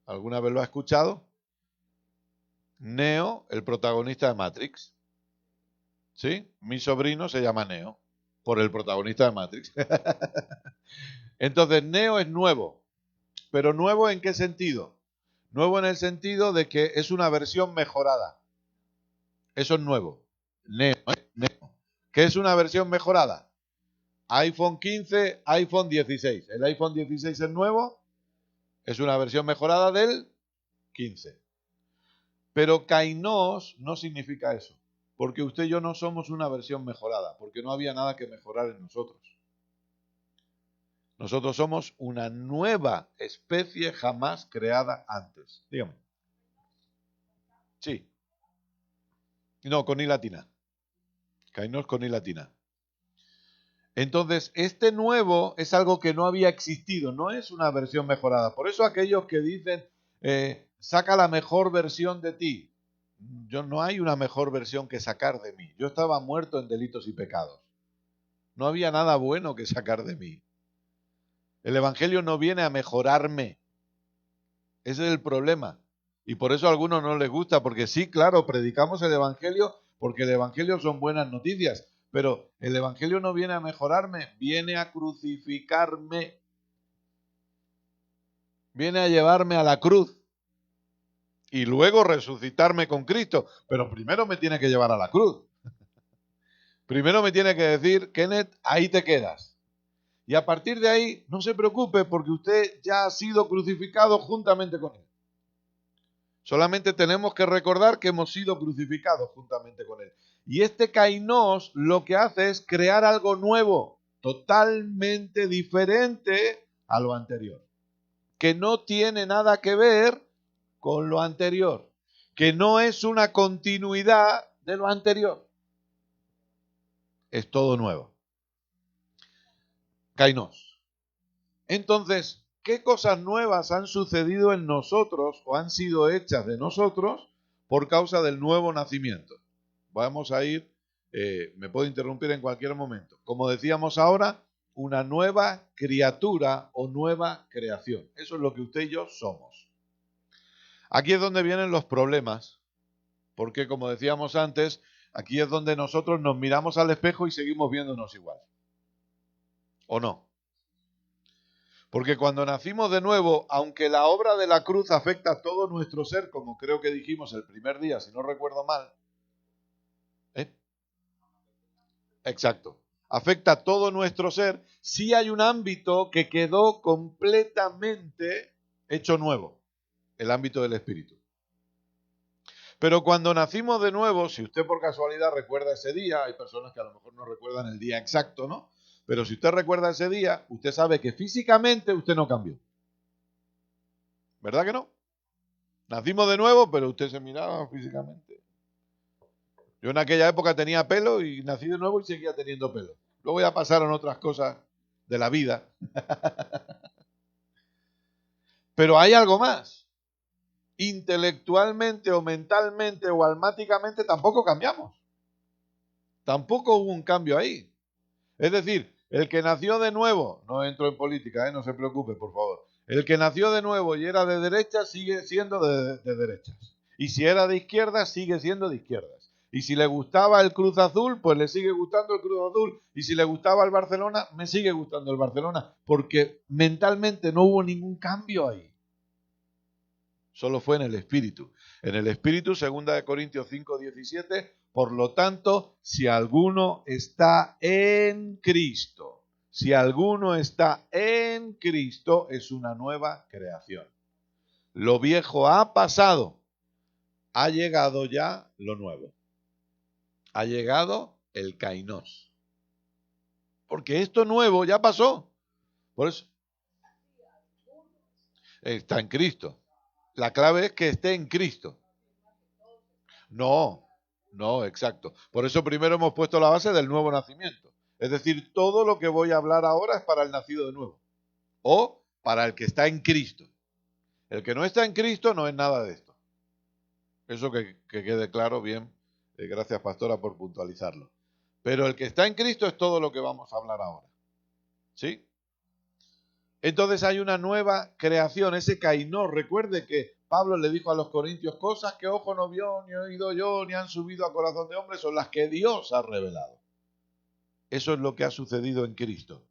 ¿alguna vez lo ha escuchado? Neo, el protagonista de Matrix. ¿Sí? Mi sobrino se llama Neo, por el protagonista de Matrix. Entonces, neo es nuevo. ¿Pero nuevo en qué sentido? Nuevo en el sentido de que es una versión mejorada. Eso es nuevo. Neo. ¿Qué es una versión mejorada? iPhone 15, iPhone 16. ¿El iPhone 16 es nuevo? Es una versión mejorada del 15. Pero kainos no significa eso. Porque usted y yo no somos una versión mejorada. Porque no había nada que mejorar en nosotros. Nosotros somos una nueva especie jamás creada antes. Dígame. Sí. No, con I latina. Kainos con I latina. Entonces, este nuevo es algo que no había existido, no es una versión mejorada. Por eso aquellos que dicen, saca la mejor versión de ti. No hay una mejor versión que sacar de mí. Yo estaba muerto en delitos y pecados. No había nada bueno que sacar de mí. El Evangelio no viene a mejorarme. Ese es el problema. Y por eso a algunos no les gusta, porque sí, claro, predicamos el Evangelio, porque el Evangelio son buenas noticias, pero el Evangelio no viene a mejorarme, viene a crucificarme. Viene a llevarme a la cruz y luego resucitarme con Cristo, pero primero me tiene que llevar a la cruz. Primero me tiene que decir, Kenneth, ahí te quedas. Y a partir de ahí, no se preocupe porque usted ya ha sido crucificado juntamente con él. Solamente tenemos que recordar que hemos sido crucificados juntamente con Él. Y este kainos lo que hace es crear algo nuevo, totalmente diferente a lo anterior, que no tiene nada que ver con lo anterior, que no es una continuidad de lo anterior. Es todo nuevo. Kainos. Entonces, ¿qué cosas nuevas han sucedido en nosotros o han sido hechas de nosotros por causa del nuevo nacimiento? Vamos a ir, me puedo interrumpir en cualquier momento. Como decíamos ahora, una nueva criatura o nueva creación. Eso es lo que usted y yo somos. Aquí es donde vienen los problemas, porque como decíamos antes, aquí es donde nosotros nos miramos al espejo y seguimos viéndonos igual. ¿O no? Porque cuando nacimos de nuevo, aunque la obra de la cruz afecta a todo nuestro ser, como creo que dijimos el primer día, si no recuerdo mal, exacto, afecta a todo nuestro ser, sí hay un ámbito que quedó completamente hecho nuevo, el ámbito del espíritu. Pero cuando nacimos de nuevo, si usted por casualidad recuerda ese día, hay personas que a lo mejor no recuerdan el día exacto, ¿no? Pero si usted recuerda ese día, usted sabe que físicamente usted no cambió. ¿Verdad que no? Nacimos de nuevo, pero usted se miraba físicamente. Yo en aquella época tenía pelo y nací de nuevo y seguía teniendo pelo. Luego ya pasaron otras cosas de la vida. Pero hay algo más. Intelectualmente o mentalmente o almáticamente tampoco cambiamos. Tampoco hubo un cambio ahí. Es decir, el que nació de nuevo, no entro en política, no se preocupe, por favor. El que nació de nuevo y era de derecha sigue siendo de derechas. Y si era de izquierda, sigue siendo de izquierdas. Y si le gustaba el Cruz Azul, pues le sigue gustando el Cruz Azul. Y si le gustaba el Barcelona, me sigue gustando el Barcelona. Porque mentalmente no hubo ningún cambio ahí. Solo fue en el espíritu. En el espíritu, 2 Corintios 5:17, por lo tanto, si alguno está en Cristo, si alguno está en Cristo, es una nueva creación. Lo viejo ha pasado, ha llegado ya lo nuevo. Ha llegado el kainos. Porque esto nuevo ya pasó. Por eso está en Cristo. La clave es que esté en Cristo. No, exacto. Por eso primero hemos puesto la base del nuevo nacimiento. Es decir, todo lo que voy a hablar ahora es para el nacido de nuevo. O para el que está en Cristo. El que no está en Cristo no es nada de esto. Eso que quede claro bien. Gracias, pastora, por puntualizarlo. Pero el que está en Cristo es todo lo que vamos a hablar ahora. ¿Sí? Entonces hay una nueva creación, ese kainos. Recuerde que Pablo le dijo a los corintios, cosas que ojo no vio, ni oído yo, ni han subido a corazón de hombre, son las que Dios ha revelado. Eso es lo que ha sucedido en Cristo.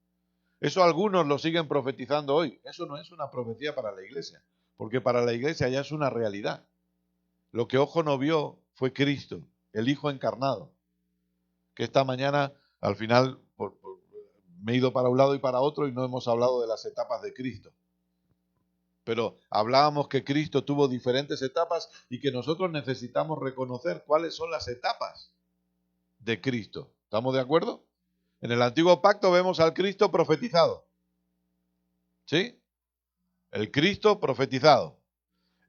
Eso algunos lo siguen profetizando hoy. Eso no es una profecía para la iglesia, porque para la iglesia ya es una realidad. Lo que ojo no vio fue Cristo, el Hijo encarnado, que esta mañana al final me he ido para un lado y para otro y no hemos hablado de las etapas de Cristo. Pero hablábamos que Cristo tuvo diferentes etapas y que nosotros necesitamos reconocer cuáles son las etapas de Cristo. ¿Estamos de acuerdo? En el Antiguo Pacto vemos al Cristo profetizado. ¿Sí? El Cristo profetizado.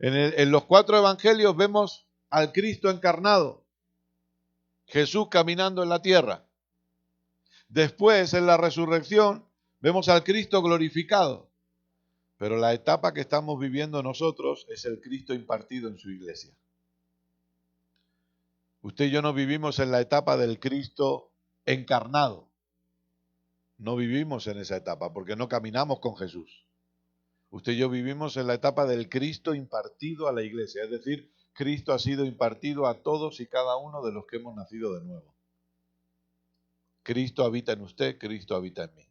En los 4 evangelios vemos al Cristo encarnado. Jesús caminando en la tierra. Después, en la resurrección, vemos al Cristo glorificado. Pero la etapa que estamos viviendo nosotros es el Cristo impartido en su iglesia. Usted y yo no vivimos en la etapa del Cristo encarnado. No vivimos en esa etapa porque no caminamos con Jesús. Usted y yo vivimos en la etapa del Cristo impartido a la iglesia. Es decir, Cristo ha sido impartido a todos y cada uno de los que hemos nacido de nuevo. Cristo habita en usted, Cristo habita en mí.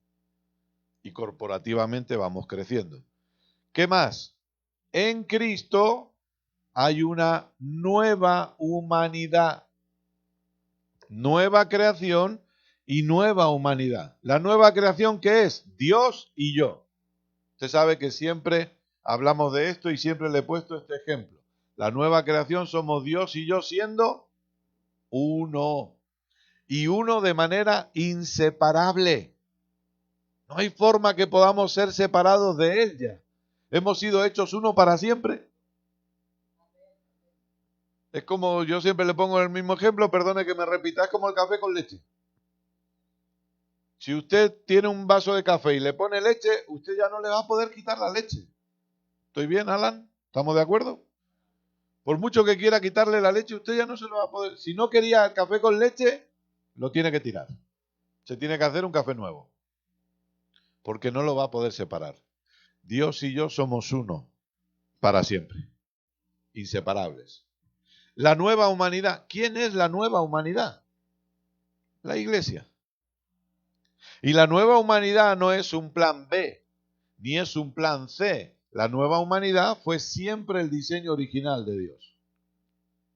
Y corporativamente vamos creciendo. ¿Qué más? En Cristo hay una nueva humanidad, nueva creación y nueva humanidad. La nueva creación, ¿qué es? Dios y yo. Usted sabe que siempre hablamos de esto y siempre le he puesto este ejemplo. La nueva creación somos Dios y yo siendo uno. Y uno de manera inseparable. No hay forma que podamos ser separados de Él ya. Hemos sido hechos uno para siempre. Es como, yo siempre le pongo el mismo ejemplo, perdone que me repita, es como el café con leche. Si usted tiene un vaso de café y le pone leche, usted ya no le va a poder quitar la leche. ¿Estoy bien, Alan? ¿Estamos de acuerdo? Por mucho que quiera quitarle la leche, usted ya no se lo va a poder. Si no quería el café con leche, lo tiene que tirar. Se tiene que hacer un café nuevo. Porque no lo va a poder separar. Dios y yo somos uno para siempre. Inseparables. La nueva humanidad. ¿Quién es la nueva humanidad? La iglesia. Y la nueva humanidad no es un plan B, ni es un plan C. La nueva humanidad fue siempre el diseño original de Dios.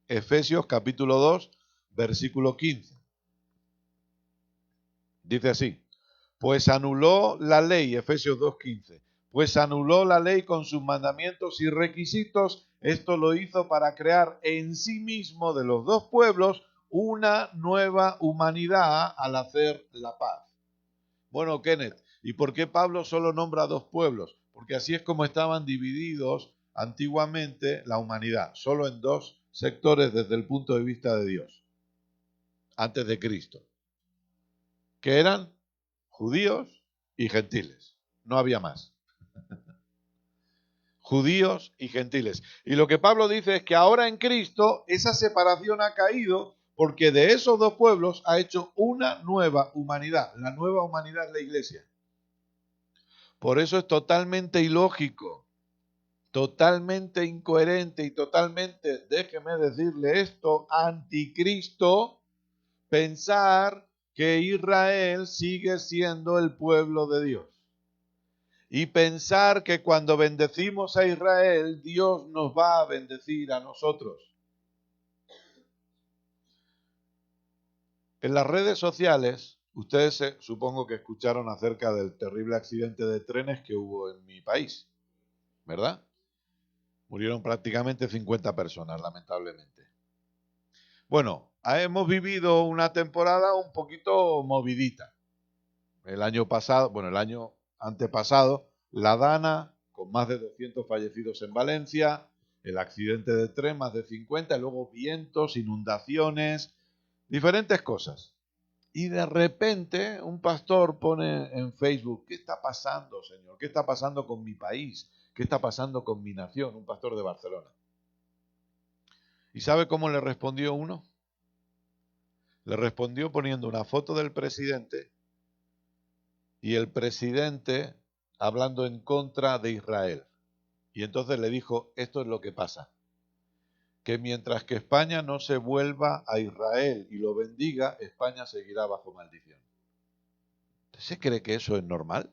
Efesios capítulo 2, versículo 15. Dice así, pues anuló la ley, Efesios 2:15, pues anuló la ley con sus mandamientos y requisitos. Esto lo hizo para crear en sí mismo de los dos pueblos una nueva humanidad al hacer la paz. Bueno, Kenneth, ¿y por qué Pablo solo nombra dos pueblos? Porque así es como estaban divididos antiguamente la humanidad, solo en dos sectores desde el punto de vista de Dios, antes de Cristo, que eran judíos y gentiles. No había más. Judíos y gentiles. Y lo que Pablo dice es que ahora en Cristo esa separación ha caído porque de esos dos pueblos ha hecho una nueva humanidad. La nueva humanidad es la iglesia. Por eso es totalmente ilógico, totalmente incoherente y totalmente, déjeme decirle esto, anticristo, pensar que Israel sigue siendo el pueblo de Dios. Y pensar que cuando bendecimos a Israel, Dios nos va a bendecir a nosotros. En las redes sociales, ustedes supongo que escucharon acerca del terrible accidente de trenes que hubo en mi país, ¿verdad? Murieron prácticamente 50 personas, lamentablemente. Bueno, hemos vivido una temporada un poquito movidita. El año pasado, bueno, el año antepasado, la Dana, con más de 200 fallecidos en Valencia, el accidente de tren, más de 50, y luego vientos, inundaciones, diferentes cosas. Y de repente un pastor pone en Facebook, ¿qué está pasando, Señor? ¿Qué está pasando con mi país? ¿Qué está pasando con mi nación? Un pastor de Barcelona. ¿Y sabe cómo le respondió uno? Le respondió poniendo una foto del presidente y el presidente hablando en contra de Israel. Y entonces le dijo, esto es lo que pasa, que mientras que España no se vuelva a Israel y lo bendiga, España seguirá bajo maldición. ¿Se cree que eso es normal?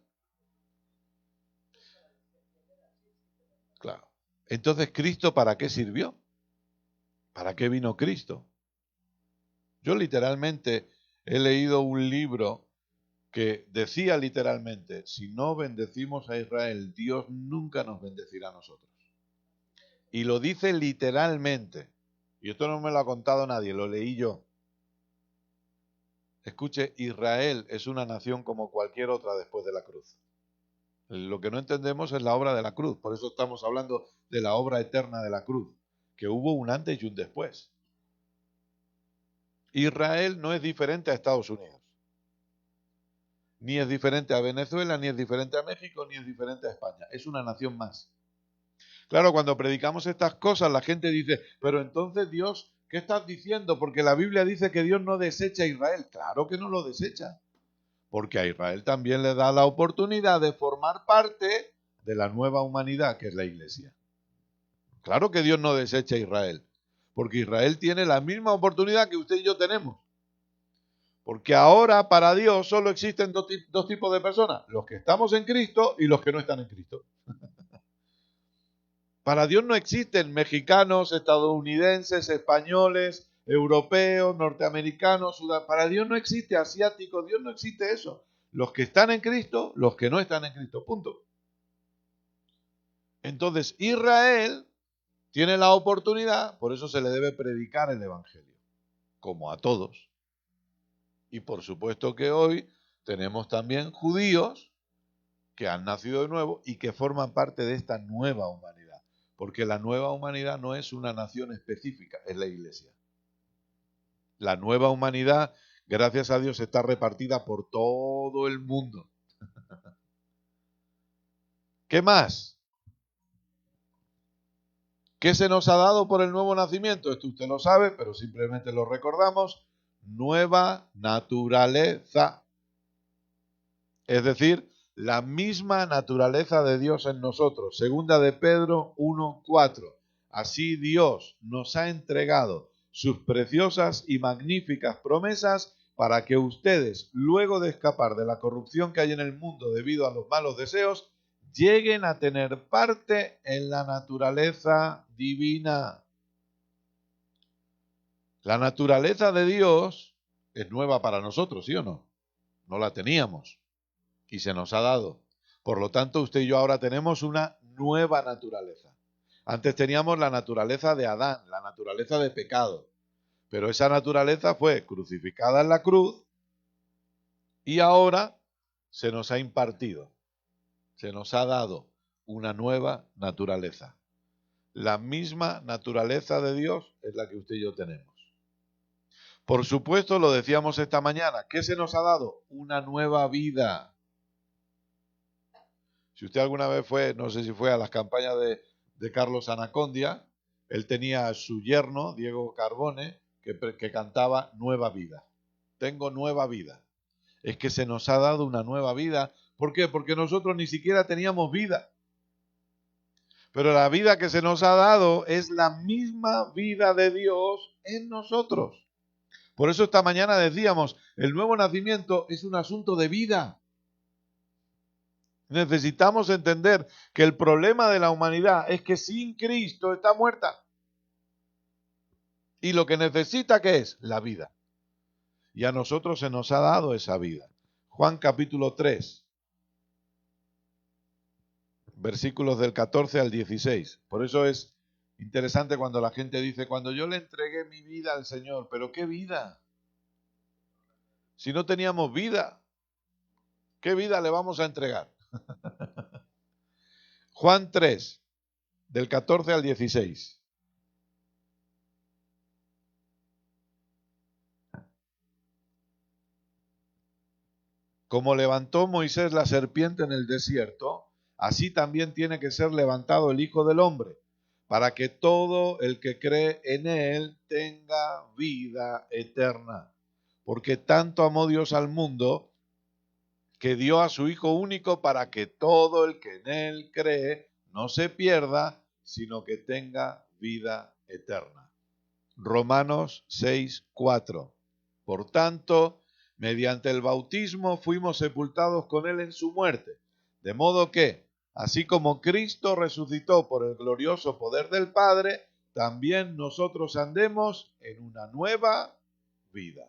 Claro. Entonces, ¿Cristo para qué sirvió? ¿Para qué vino Cristo? Yo literalmente he leído un libro que decía literalmente, si no bendecimos a Israel, Dios nunca nos bendecirá a nosotros. Y lo dice literalmente. Y esto no me lo ha contado nadie, lo leí yo. Escuche, Israel es una nación como cualquier otra después de la cruz. Lo que no entendemos es la obra de la cruz. Por eso estamos hablando de la obra eterna de la cruz, que hubo un antes y un después. Israel no es diferente a Estados Unidos. Ni es diferente a Venezuela, ni es diferente a México, ni es diferente a España. Es una nación más. Claro, cuando predicamos estas cosas, la gente dice, pero entonces Dios, ¿qué estás diciendo? Porque la Biblia dice que Dios no desecha a Israel. Claro que no lo desecha. Porque a Israel también le da la oportunidad de formar parte de la nueva humanidad que es la iglesia. Claro que Dios no desecha a Israel. Porque Israel tiene la misma oportunidad que usted y yo tenemos. Porque ahora para Dios solo existen dos tipos de personas. Los que estamos en Cristo y los que no están en Cristo. Para Dios no existen mexicanos, estadounidenses, españoles, europeos, norteamericanos, para Dios no existe asiático, Dios no existe eso. Los que están en Cristo, los que no están en Cristo, punto. Entonces Israel tiene la oportunidad, por eso se le debe predicar el Evangelio, como a todos. Y por supuesto que hoy tenemos también judíos que han nacido de nuevo y que forman parte de esta nueva humanidad. Porque la nueva humanidad no es una nación específica, es la Iglesia. La nueva humanidad, gracias a Dios, está repartida por todo el mundo. ¿Qué más? ¿Qué se nos ha dado por el nuevo nacimiento? Esto usted lo sabe, pero simplemente lo recordamos. Nueva naturaleza. Es decir, la misma naturaleza de Dios en nosotros. Segunda de Pedro 1:4. Así Dios nos ha entregado sus preciosas y magníficas promesas para que ustedes, luego de escapar de la corrupción que hay en el mundo debido a los malos deseos, lleguen a tener parte en la naturaleza divina. La naturaleza de Dios es nueva para nosotros, ¿sí o no? No la teníamos y se nos ha dado. Por lo tanto, usted y yo ahora tenemos una nueva naturaleza. Antes teníamos la naturaleza de Adán, la naturaleza de pecado. Pero esa naturaleza fue crucificada en la cruz y ahora se nos ha impartido, se nos ha dado una nueva naturaleza. La misma naturaleza de Dios es la que usted y yo tenemos. Por supuesto, lo decíamos esta mañana, ¿qué se nos ha dado? Una nueva vida. Si usted alguna vez fue, no sé si fue a las campañas de Carlos Anacondia, él tenía a su yerno, Diego Carbone, que cantaba Nueva Vida. Tengo nueva vida. Es que se nos ha dado una nueva vida. ¿Por qué? Porque nosotros ni siquiera teníamos vida. Pero la vida que se nos ha dado es la misma vida de Dios en nosotros. Por eso esta mañana decíamos, el nuevo nacimiento es un asunto de vida. Necesitamos entender que el problema de la humanidad es que sin Cristo está muerta. Y lo que necesita, ¿qué es? La vida. Y a nosotros se nos ha dado esa vida. Juan capítulo 3, versículos del 14 al 16. Por eso es interesante cuando la gente dice, cuando yo le entregué mi vida al Señor, ¿pero qué vida? Si no teníamos vida, ¿qué vida le vamos a entregar? Juan 3, del 14 al 16. Como levantó Moisés la serpiente en el desierto, así también tiene que ser levantado el Hijo del Hombre, para que todo el que cree en él tenga vida eterna. Porque tanto amó Dios al mundo, que dio a su Hijo único para que todo el que en él cree no se pierda, sino que tenga vida eterna. Romanos 6:4. Por tanto, mediante el bautismo fuimos sepultados con él en su muerte, de modo que, así como Cristo resucitó por el glorioso poder del Padre, también nosotros andemos en una nueva vida.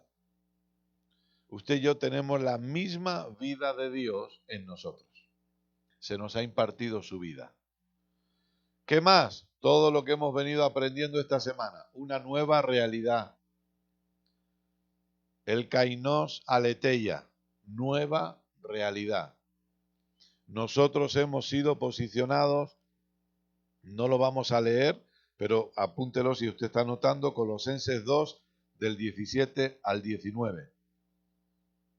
Usted y yo tenemos la misma vida de Dios en nosotros. Se nos ha impartido su vida. ¿Qué más? Todo lo que hemos venido aprendiendo esta semana. Una nueva realidad. El kainos aletheia, nueva realidad. Nosotros hemos sido posicionados, no lo vamos a leer, pero apúntelo si usted está anotando, Colosenses 2, del 17 al 19.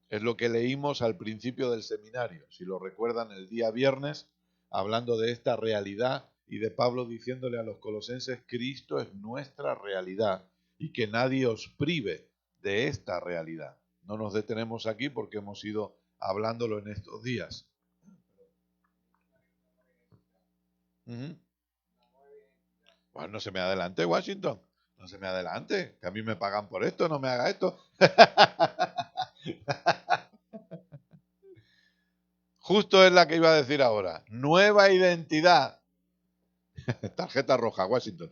Es lo que leímos al principio del seminario, si lo recuerdan el día viernes, hablando de esta realidad y de Pablo diciéndole a los colosenses, Cristo es nuestra realidad y que nadie os prive de esta realidad. No nos detenemos aquí porque hemos ido hablándolo en estos días. Bueno, no se me adelante, Washington. No se me adelante, que a mí me pagan por esto, no me haga esto. Justo es la que iba a decir ahora. Nueva identidad. Tarjeta roja, Washington.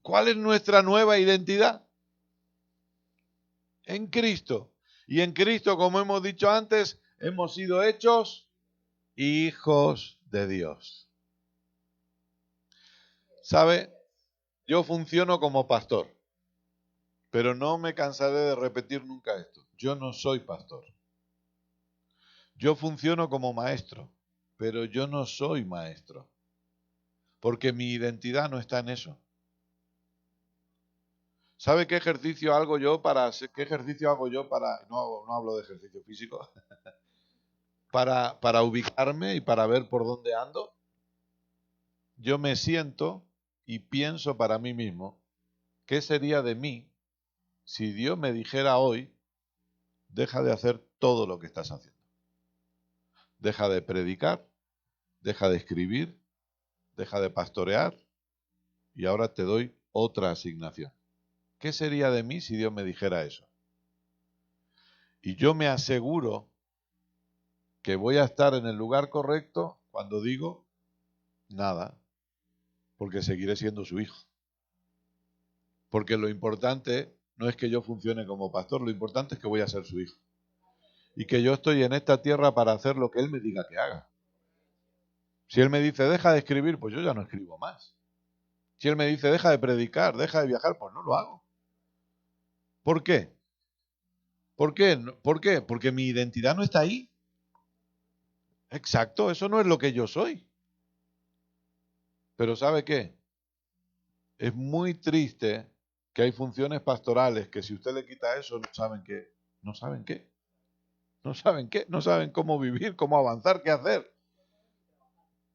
¿Cuál es nuestra nueva identidad? En Cristo. Y en Cristo, como hemos dicho antes, hemos sido hechos hijos de Dios. ¿Sabe? Yo funciono como pastor, pero no me cansaré de repetir nunca esto. Yo no soy pastor. Yo funciono como maestro, pero yo no soy maestro, porque mi identidad no está en eso. ¿Sabe qué ejercicio hago yo para no hablo de ejercicio físico, para ubicarme y para ver por dónde ando? Yo me siento y pienso para mí mismo, ¿qué sería de mí si Dios me dijera hoy, deja de hacer todo lo que estás haciendo? Deja de predicar, deja de escribir, deja de pastorear y ahora te doy otra asignación. ¿Qué sería de mí si Dios me dijera eso? Y yo me aseguro que voy a estar en el lugar correcto cuando digo nada, porque seguiré siendo su hijo. Porque lo importante no es que yo funcione como pastor, lo importante es que voy a ser su hijo. Y que yo estoy en esta tierra para hacer lo que Él me diga que haga. Si Él me dice, deja de escribir, pues yo ya no escribo más. Si Él me dice, deja de predicar, deja de viajar, pues no lo hago. ¿Por qué? ¿Por qué? ¿Por qué? Porque mi identidad no está ahí. Exacto, eso no es lo que yo soy. Pero ¿sabe qué? Es muy triste que hay funciones pastorales que si usted le quita eso, no saben qué. No saben qué. No saben qué. No saben cómo vivir, cómo avanzar, qué hacer.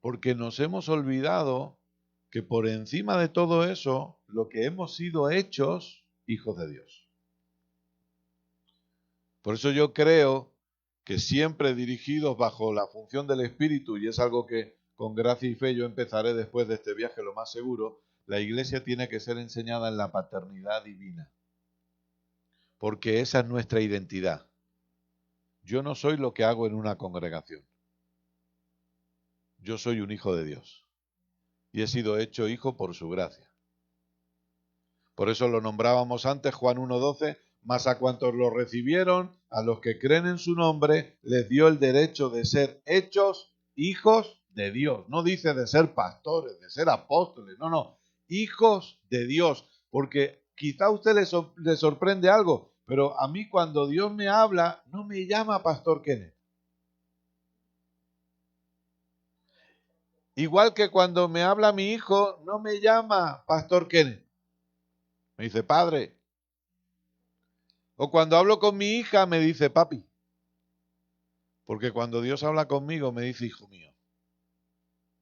Porque nos hemos olvidado que por encima de todo eso, lo que hemos sido hechos, hijos de Dios. Por eso yo creo que siempre dirigidos bajo la función del Espíritu, y es algo que con gracia y fe yo empezaré después de este viaje, lo más seguro, la iglesia tiene que ser enseñada en la paternidad divina. Porque esa es nuestra identidad. Yo no soy lo que hago en una congregación. Yo soy un hijo de Dios. Y he sido hecho hijo por su gracia. Por eso lo nombrábamos antes, Juan 1:12, mas a cuantos lo recibieron, a los que creen en su nombre, les dio el derecho de ser hechos hijos de Dios. No dice de ser pastores, de ser apóstoles, no, hijos de Dios. Porque quizá a usted le sorprende algo, pero a mí cuando Dios me habla, no me llama Pastor Kenneth. Igual que cuando me habla mi hijo, no me llama Pastor Kenneth. Me dice, padre. O cuando hablo con mi hija, me dice, papi. Porque cuando Dios habla conmigo, me dice, hijo mío.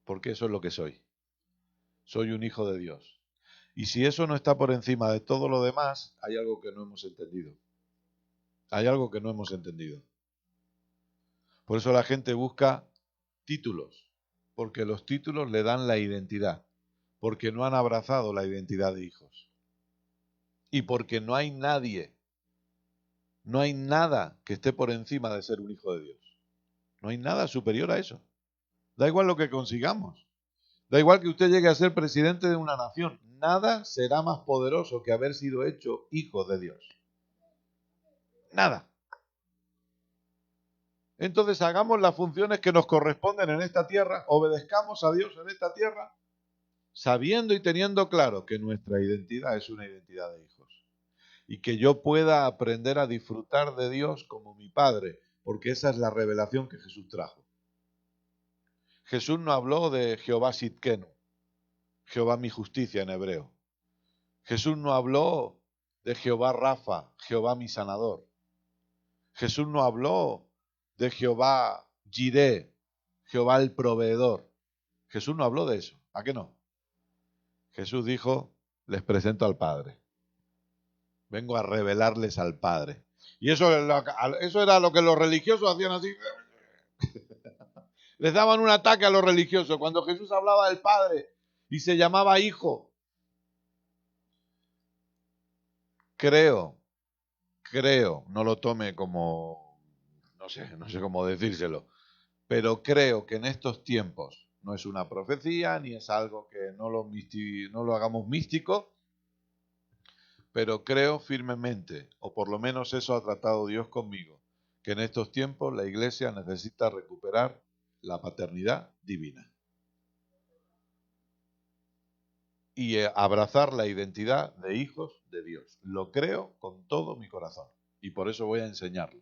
Porque eso es lo que soy. Soy un hijo de Dios. Y si eso no está por encima de todo lo demás, hay algo que no hemos entendido. Hay algo que no hemos entendido. Por eso la gente busca títulos. Porque los títulos le dan la identidad. Porque no han abrazado la identidad de hijos. Y porque no hay nadie. No hay nada que esté por encima de ser un hijo de Dios. No hay nada superior a eso. Da igual lo que consigamos. Da igual que usted llegue a ser presidente de una nación. Nada será más poderoso que haber sido hecho hijo de Dios. Nada. Entonces hagamos las funciones que nos corresponden en esta tierra. Obedezcamos a Dios en esta tierra. Sabiendo y teniendo claro que nuestra identidad es una identidad de hijos. Y que yo pueda aprender a disfrutar de Dios como mi Padre, porque esa es la revelación que Jesús trajo. Jesús no habló de Jehová Sidkenu, Jehová mi justicia en hebreo. Jesús no habló de Jehová Rafa, Jehová mi sanador. Jesús no habló de Jehová Jireh, Jehová el proveedor. Jesús no habló de eso. ¿A qué no? Jesús dijo, les presento al Padre. Vengo a revelarles al Padre. Y eso era lo que los religiosos hacían así. Les daban un ataque a los religiosos cuando Jesús hablaba del Padre y se llamaba Hijo. Creo, no lo tome como, no sé cómo decírselo, pero creo que en estos tiempos, no es una profecía ni es algo que no lo hagamos místico, pero creo firmemente, o por lo menos eso ha tratado Dios conmigo, que en estos tiempos la iglesia necesita recuperar la paternidad divina. Y abrazar la identidad de hijos de Dios. Lo creo con todo mi corazón. Y por eso voy a enseñarlo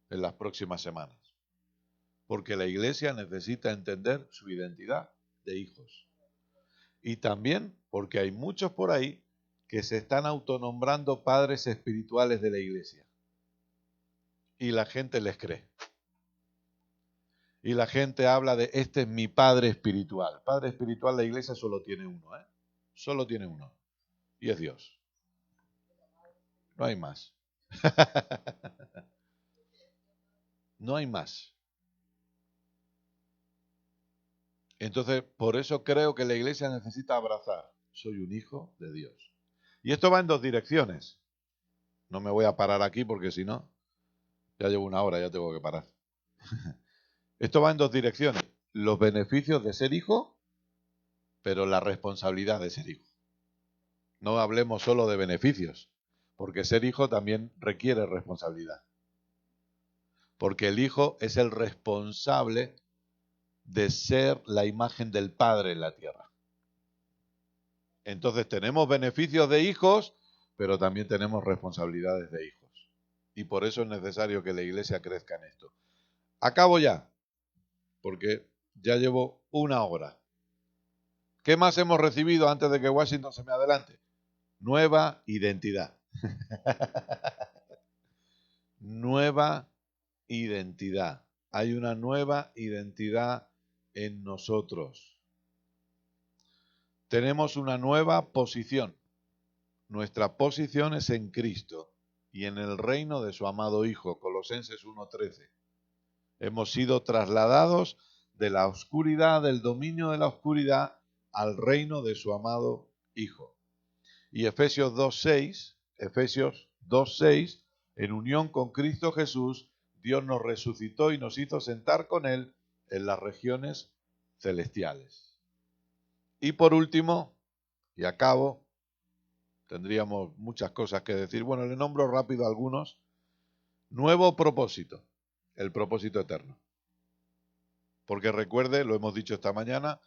en las próximas semanas. Porque la iglesia necesita entender su identidad de hijos. Y también porque hay muchos por ahí que se están autonombrando padres espirituales de la iglesia. Y la gente les cree. Y la gente habla de, este es mi padre espiritual. Padre espiritual, la iglesia solo tiene uno, ¿eh? Solo tiene uno. Y es Dios. No hay más. No hay más. Entonces, por eso creo que la iglesia necesita abrazar. Soy un hijo de Dios. Y esto va en dos direcciones. No me voy a parar aquí porque si no, ya llevo una hora, ya tengo que parar. Esto va en dos direcciones. Los beneficios de ser hijo, pero la responsabilidad de ser hijo. No hablemos solo de beneficios, porque ser hijo también requiere responsabilidad. Porque el hijo es el responsable de ser la imagen del Padre en la tierra. Entonces tenemos beneficios de hijos, pero también tenemos responsabilidades de hijos. Y por eso es necesario que la iglesia crezca en esto. Acabo ya, porque ya llevo una hora. ¿Qué más hemos recibido antes de que Washington se me adelante? Nueva identidad. Nueva identidad. Hay una nueva identidad en nosotros. Tenemos una nueva posición. Nuestra posición es en Cristo y en el reino de su amado Hijo, Colosenses 1:13. Hemos sido trasladados de la oscuridad, del dominio de la oscuridad, al reino de su amado Hijo. Y Efesios 2:6, en unión con Cristo Jesús, Dios nos resucitó y nos hizo sentar con Él en las regiones celestiales. Y por último, y acabo, tendríamos muchas cosas que decir. Bueno, le nombro rápido algunos. Nuevo propósito, el propósito eterno. Porque recuerde, lo hemos dicho esta mañana,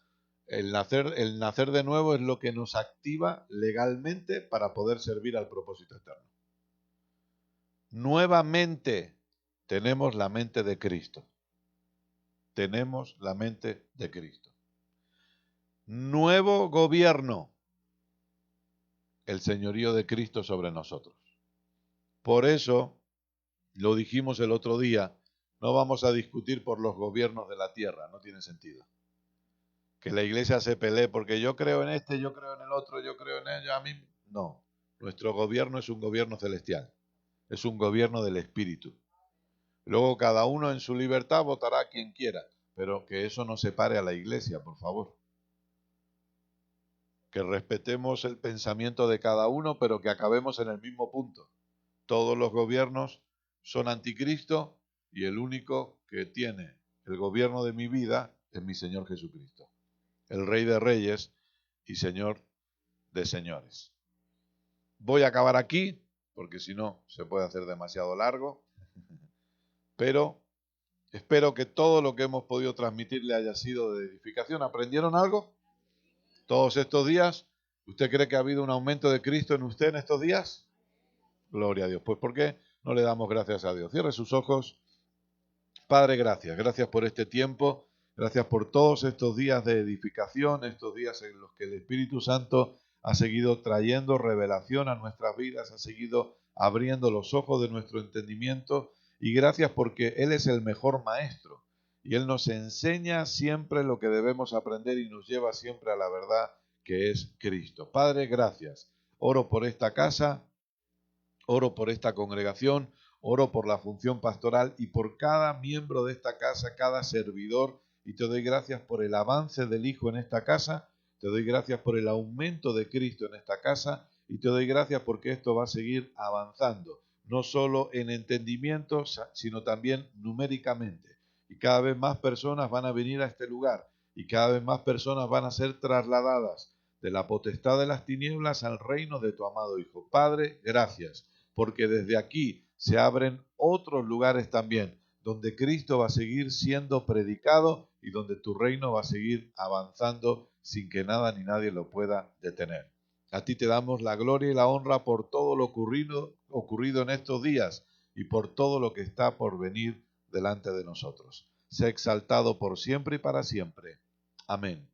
el nacer de nuevo es lo que nos activa legalmente para poder servir al propósito eterno. Nuevamente tenemos la mente de Cristo. Tenemos la mente de Cristo. Nuevo gobierno, el señorío de Cristo sobre nosotros. Por eso, lo dijimos el otro día, no vamos a discutir por los gobiernos de la tierra, no tiene sentido. Que la iglesia se pelee porque yo creo en este, yo creo en el otro, yo creo en ello, a mí no. Nuestro gobierno es un gobierno celestial, es un gobierno del Espíritu. Luego cada uno en su libertad votará a quien quiera, pero que eso no separe a la iglesia, por favor. Que respetemos el pensamiento de cada uno, pero que acabemos en el mismo punto. Todos los gobiernos son anticristo y el único que tiene el gobierno de mi vida es mi Señor Jesucristo, el Rey de Reyes y Señor de Señores. Voy a acabar aquí, porque si no se puede hacer demasiado largo, pero espero que todo lo que hemos podido transmitirle haya sido de edificación. ¿Aprendieron algo? Todos estos días, ¿usted cree que ha habido un aumento de Cristo en usted en estos días? Gloria a Dios. Pues ¿por qué no le damos gracias a Dios? Cierre sus ojos. Padre, gracias. Gracias por este tiempo. Gracias por todos estos días de edificación, estos días en los que el Espíritu Santo ha seguido trayendo revelación a nuestras vidas, ha seguido abriendo los ojos de nuestro entendimiento. Y gracias porque Él es el mejor maestro. Y Él nos enseña siempre lo que debemos aprender y nos lleva siempre a la verdad que es Cristo. Padre, gracias. Oro por esta casa, oro por esta congregación, oro por la función pastoral y por cada miembro de esta casa, cada servidor. Y te doy gracias por el avance del Hijo en esta casa, te doy gracias por el aumento de Cristo en esta casa y te doy gracias porque esto va a seguir avanzando, no solo en entendimiento, sino también numéricamente. Y cada vez más personas van a venir a este lugar y cada vez más personas van a ser trasladadas de la potestad de las tinieblas al reino de tu amado Hijo. Padre, gracias, porque desde aquí se abren otros lugares también, donde Cristo va a seguir siendo predicado y donde tu reino va a seguir avanzando sin que nada ni nadie lo pueda detener. A ti te damos la gloria y la honra por todo lo ocurrido en estos días y por todo lo que está por venir delante de nosotros. Sea exaltado por siempre y para siempre. Amén.